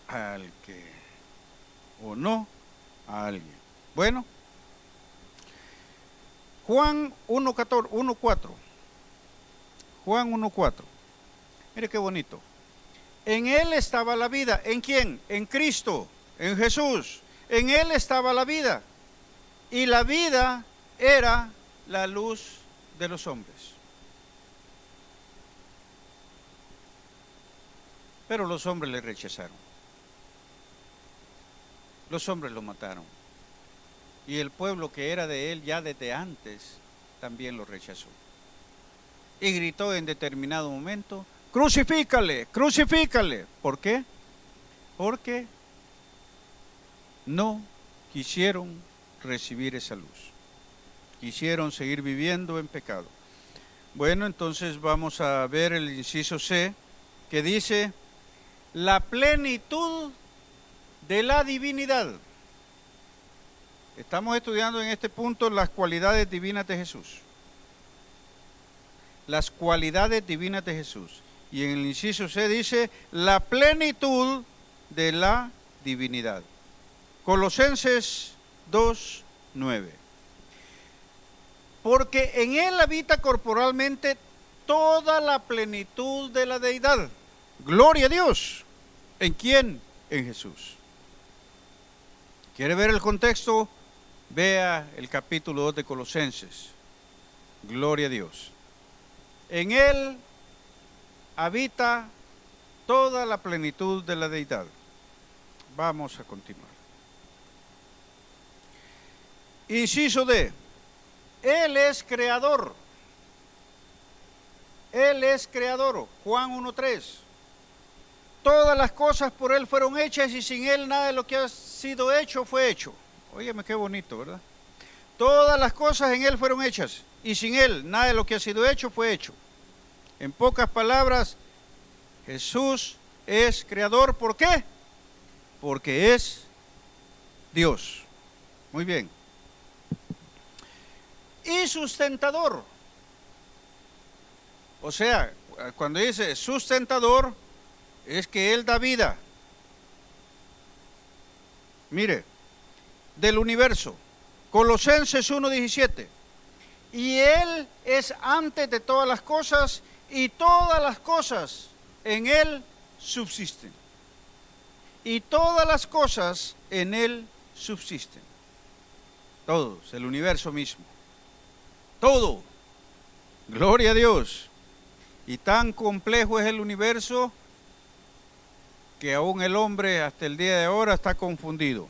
al que o no a alguien. Bueno, Juan 1:4. Juan 1:4. Mire qué bonito. En Él estaba la vida. ¿En quién? En Cristo, en Jesús. En Él estaba la vida. Y la vida era la luz de los hombres. Pero los hombres le rechazaron. Los hombres lo mataron. Y el pueblo que era de Él ya desde antes también lo rechazó. Y gritó en determinado momento, crucifícale, crucifícale. ¿Por qué? Porque no quisieron recibir esa luz. Quisieron seguir viviendo en pecado. Bueno, entonces vamos a ver el inciso C, que dice, la plenitud de la divinidad. Estamos estudiando en este punto las cualidades divinas de Jesús. Las cualidades divinas de Jesús. Y en el inciso C dice, la plenitud de la divinidad. Colosenses 2:9. Porque en Él habita corporalmente toda la plenitud de la deidad. Gloria a Dios. ¿En quién? En Jesús. ¿Quiere ver el contexto? Vea el capítulo 2 de Colosenses. Gloria a Dios. En Él habita toda la plenitud de la deidad. Vamos a continuar. Inciso D. Él es creador. Él es creador. Juan 1:3. Todas las cosas por Él fueron hechas y sin Él nada de lo que ha sido hecho fue hecho. Óyeme qué bonito, ¿verdad? Todas las cosas en Él fueron hechas y sin Él nada de lo que ha sido hecho fue hecho. En pocas palabras, Jesús es creador. ¿Por qué? Porque es Dios. Muy bien. Y sustentador. O sea, cuando dice sustentador, es que Él da vida. Mire, del universo. Colosenses 1:17. Y Él es antes de todas las cosas, y todas las cosas en Él subsisten. Y todas las cosas en Él subsisten. Todos, el universo mismo. Todo. Gloria a Dios. Y tan complejo es el universo que aún el hombre hasta el día de ahora está confundido.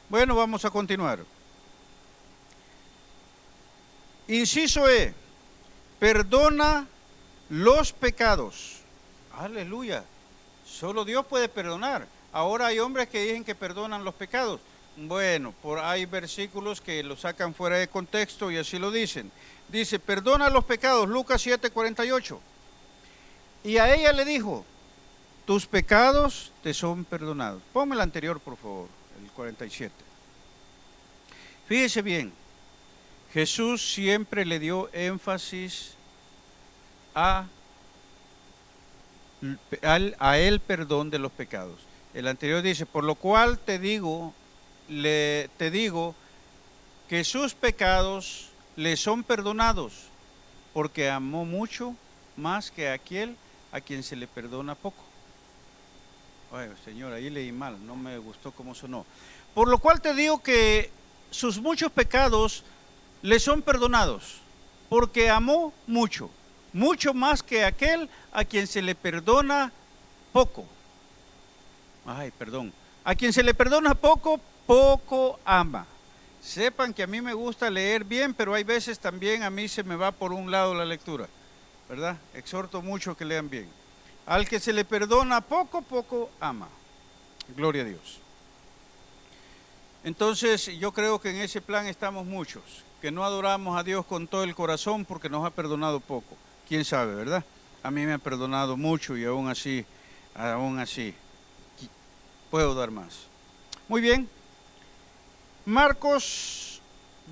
Bueno, vamos a continuar. Inciso E, perdona los pecados. Aleluya. Solo Dios puede perdonar. Ahora hay hombres que dicen que perdonan los pecados. Bueno, hay versículos que lo sacan fuera de contexto y así lo dicen. Dice, perdona los pecados, Lucas 7:48. Y a ella le dijo, tus pecados te son perdonados. Ponme el anterior, por favor, el 47. Fíjese bien, Jesús siempre le dio énfasis a el perdón de los pecados. El anterior dice, por lo cual te digo que sus pecados le son perdonados, porque amó mucho más que aquel a quien se le perdona poco. Ay, Señor, ahí leí mal, no me gustó cómo sonó. Por lo cual te digo que sus muchos pecados le son perdonados, porque amó mucho, mucho más que aquel a quien se le perdona poco. Ay, perdón. A quien se le perdona poco, poco ama. Sepan que a mí me gusta leer bien, pero hay veces también a mí se me va por un lado la lectura, ¿verdad? Exhorto mucho que lean bien. Al que se le perdona poco, poco ama. Gloria a Dios. Entonces yo creo que en ese plan estamos muchos, que no adoramos a Dios con todo el corazón porque nos ha perdonado poco. ¿Quién sabe, verdad? A mí me ha perdonado mucho y aún así, puedo dar más. Muy bien. Marcos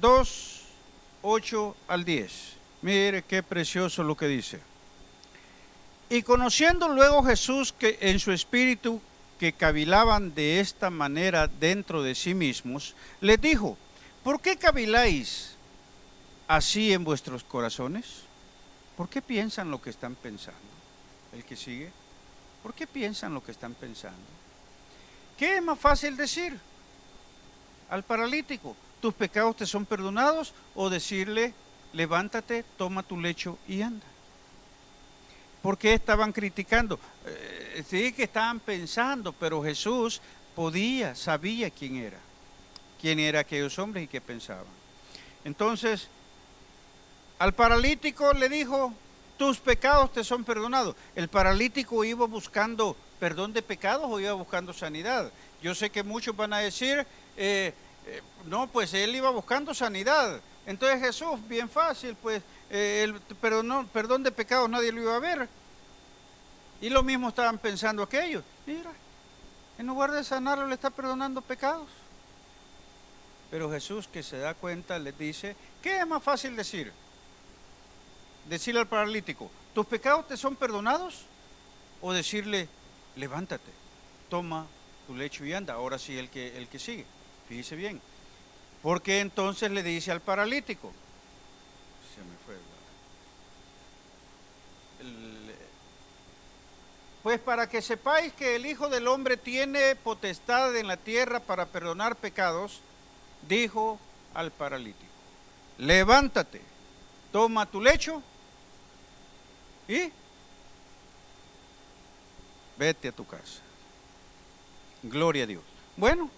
2, 8 al 10. Mire qué precioso lo que dice. Y conociendo luego Jesús que en su espíritu que cavilaban de esta manera dentro de sí mismos, les dijo, ¿por qué caviláis así en vuestros corazones? ¿Por qué piensan lo que están pensando? El que sigue, ¿por qué piensan lo que están pensando? ¿Qué es más fácil decir al paralítico? ¿Tus pecados te son perdonados? O decirle, levántate, toma tu lecho y anda. ¿Por qué estaban criticando? Sí que estaban pensando, pero Jesús sabía quién era aquellos hombres y qué pensaban. Entonces, al paralítico le dijo, tus pecados te son perdonados. ¿El paralítico iba buscando perdón de pecados o iba buscando sanidad? Yo sé que muchos van a decir, no, pues él iba buscando sanidad. Entonces Jesús, bien fácil, pues el perdón de pecados nadie lo iba a ver. Y lo mismo estaban pensando aquellos. Mira, en lugar de sanarlo le está perdonando pecados. Pero Jesús, que se da cuenta, les dice, ¿qué es más fácil decir? Decirle al paralítico, ¿tus pecados te son perdonados? O decirle, levántate, toma tu lecho y anda. Ahora sí el que sigue. Fíjese bien. Porque entonces le dice al paralítico, se me fue, pues para que sepáis que el Hijo del Hombre tiene potestad en la tierra para perdonar pecados, dijo al paralítico, levántate, toma tu lecho y vete a tu casa. Gloria a Dios. Bueno,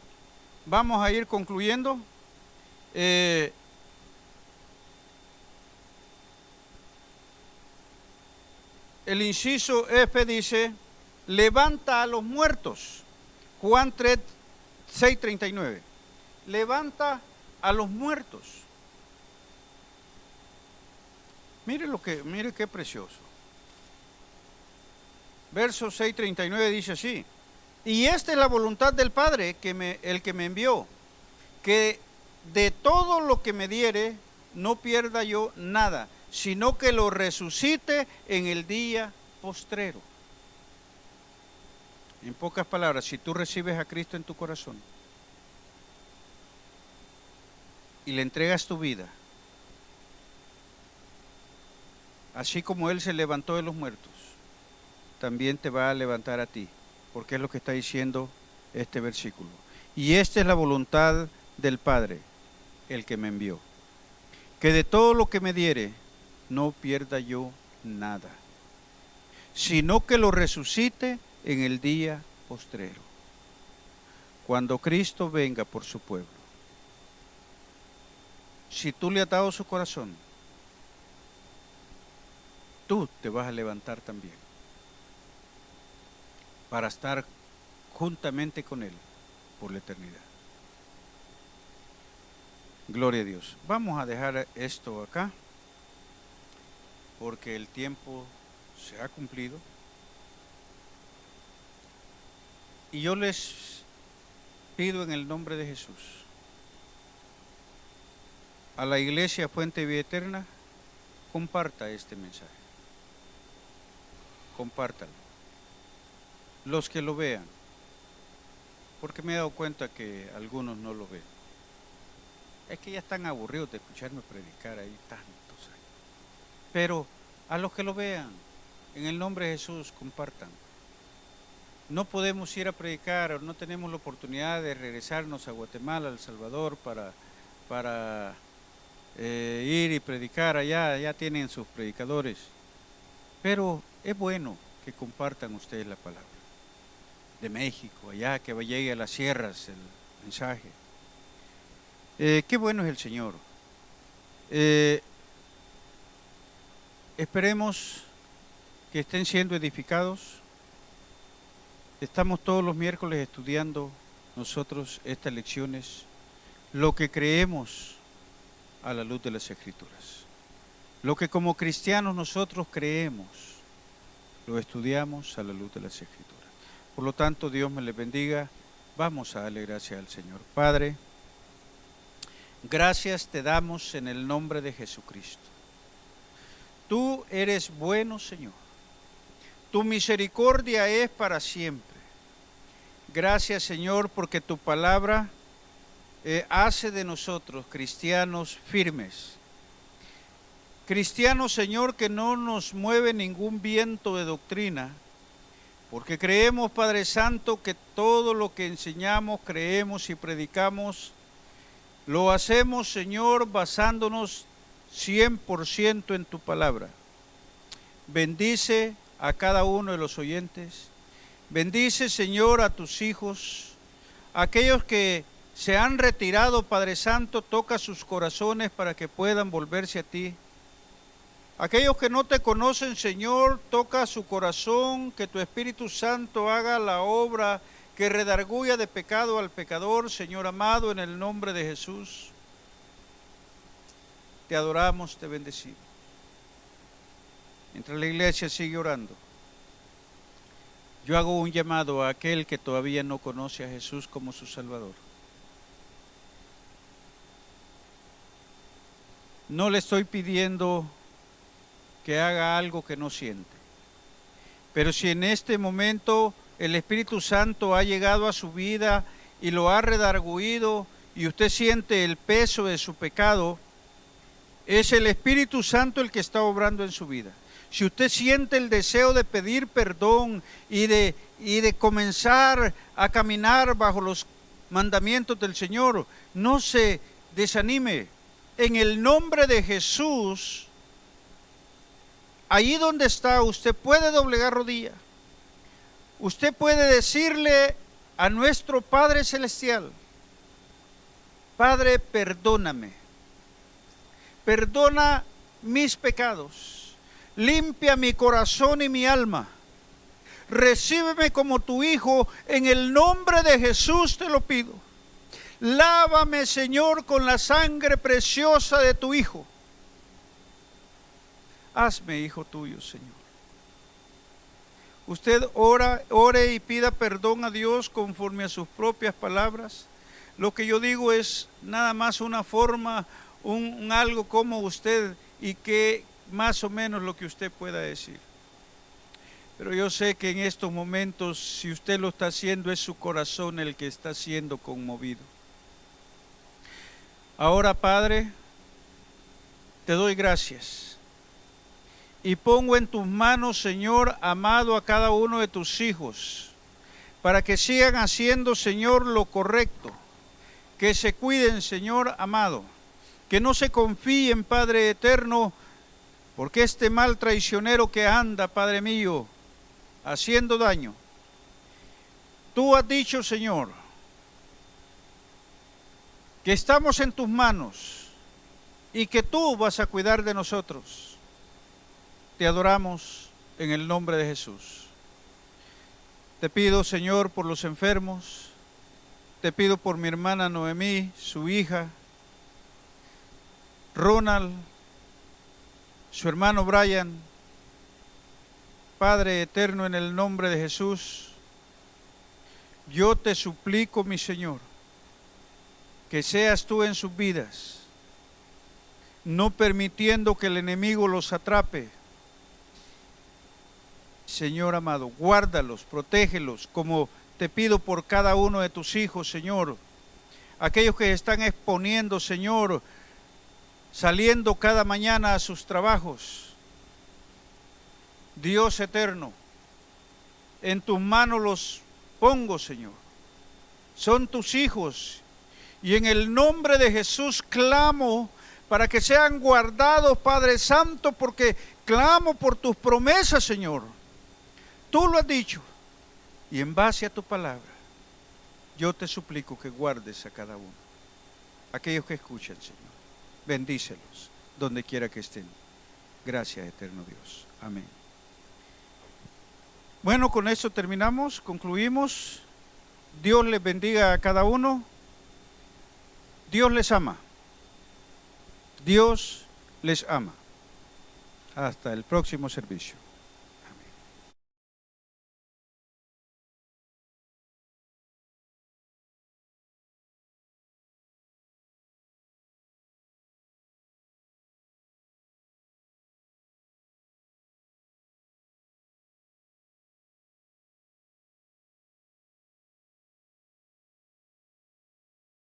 vamos a ir concluyendo. El inciso F dice, levanta a los muertos. Juan 6:39. Levanta a los muertos. Mire qué precioso. Verso 6:39 dice así: y esta es la voluntad del Padre, el que me envió, que de todo lo que me diere no pierda yo nada, sino que lo resucite en el día postrero. En pocas palabras, si tú recibes a Cristo en tu corazón y le entregas tu vida, así como Él se levantó de los muertos, también te va a levantar a ti, porque es lo que está diciendo este versículo. Y esta es la voluntad del Padre, el que me envió, que de todo lo que me diere no pierda yo nada, sino que lo resucite en el día postrero, cuando Cristo venga por su pueblo. Si tú le has dado su corazón, tú te vas a levantar también para estar juntamente con Él por la eternidad. Gloria a Dios. Vamos a dejar esto acá, porque el tiempo se ha cumplido. Y yo les pido en el nombre de Jesús, a la Iglesia Fuente de Vida Eterna, comparta este mensaje. Compártalo. Los que lo vean, porque me he dado cuenta que algunos no lo ven. Es que ya están aburridos de escucharme predicar ahí tantos años. Pero a los que lo vean, en el nombre de Jesús, compartan. No podemos ir a predicar, no tenemos la oportunidad de regresarnos a Guatemala, a El Salvador, para ir y predicar allá, ya tienen sus predicadores. Pero es bueno que compartan ustedes la palabra de México, allá, que llegue a las sierras el mensaje. Qué bueno es el Señor. Esperemos que estén siendo edificados. Estamos todos los miércoles estudiando nosotros estas lecciones, lo que creemos a la luz de las Escrituras. Lo que como cristianos nosotros creemos, lo estudiamos a la luz de las Escrituras. Por lo tanto, Dios me les bendiga. Vamos a darle gracias al Señor. Padre, gracias te damos en el nombre de Jesucristo. Tú eres bueno, Señor. Tu misericordia es para siempre. Gracias, Señor, porque tu palabra hace de nosotros cristianos firmes. Cristianos, Señor, que no nos mueve ningún viento de doctrina, porque creemos, Padre Santo, que todo lo que enseñamos, creemos y predicamos, lo hacemos, Señor, basándonos 100% en tu palabra. Bendice a cada uno de los oyentes. Bendice, Señor, a tus hijos, aquellos que se han retirado, Padre Santo, toca sus corazones para que puedan volverse a ti. Aquellos que no te conocen, Señor, toca su corazón, que tu Espíritu Santo haga la obra que redarguya de pecado al pecador, Señor amado, en el nombre de Jesús. Te adoramos, te bendecimos. Mientras la iglesia sigue orando, yo hago un llamado a aquel que todavía no conoce a Jesús como su Salvador. No le estoy pidiendo que haga algo que no siente, pero si en este momento el Espíritu Santo ha llegado a su vida y lo ha redarguido y usted siente el peso de su pecado, es el Espíritu Santo el que está obrando en su vida. Si usted siente el deseo de pedir perdón y de comenzar a caminar bajo los mandamientos del Señor, no se desanime. En el nombre de Jesús, ahí donde está, usted puede doblegar rodilla. Usted puede decirle a nuestro Padre Celestial: Padre, perdóname. Perdona mis pecados. Limpia mi corazón y mi alma. Recíbeme como tu hijo, en el nombre de Jesús te lo pido. Lávame, Señor, con la sangre preciosa de tu Hijo. Hazme hijo tuyo, Señor. Usted ore y pida perdón a Dios conforme a sus propias palabras. Lo que yo digo es nada más una forma, un algo como usted y que más o menos lo que usted pueda decir. Pero yo sé que en estos momentos, si usted lo está haciendo, es su corazón el que está siendo conmovido. Ahora, Padre, te doy gracias. Y pongo en tus manos, Señor amado, a cada uno de tus hijos, para que sigan haciendo, Señor, lo correcto, que se cuiden, Señor amado, que no se confíen, Padre eterno, porque este mal traicionero que anda, Padre mío, haciendo daño, tú has dicho, Señor, que estamos en tus manos y que tú vas a cuidar de nosotros. Te adoramos en el nombre de Jesús. Te pido, Señor, por los enfermos. Te pido por mi hermana Noemí, su hija, Ronald, su hermano Brian. Padre eterno, en el nombre de Jesús, yo te suplico, mi Señor, que seas tú en sus vidas, no permitiendo que el enemigo los atrape. Señor amado, guárdalos, protégelos, como te pido por cada uno de tus hijos, Señor. Aquellos que están exponiendo, Señor, saliendo cada mañana a sus trabajos. Dios eterno, en tus manos los pongo, Señor. Son tus hijos. Y en el nombre de Jesús clamo para que sean guardados, Padre Santo, porque clamo por tus promesas, Señor. Tú lo has dicho, y en base a tu palabra, yo te suplico que guardes a cada uno, aquellos que escuchan, Señor. Bendícelos, donde quiera que estén. Gracias, eterno Dios. Amén. Bueno, con esto terminamos, concluimos. Dios les bendiga a cada uno. Dios les ama. Dios les ama. Hasta el próximo servicio.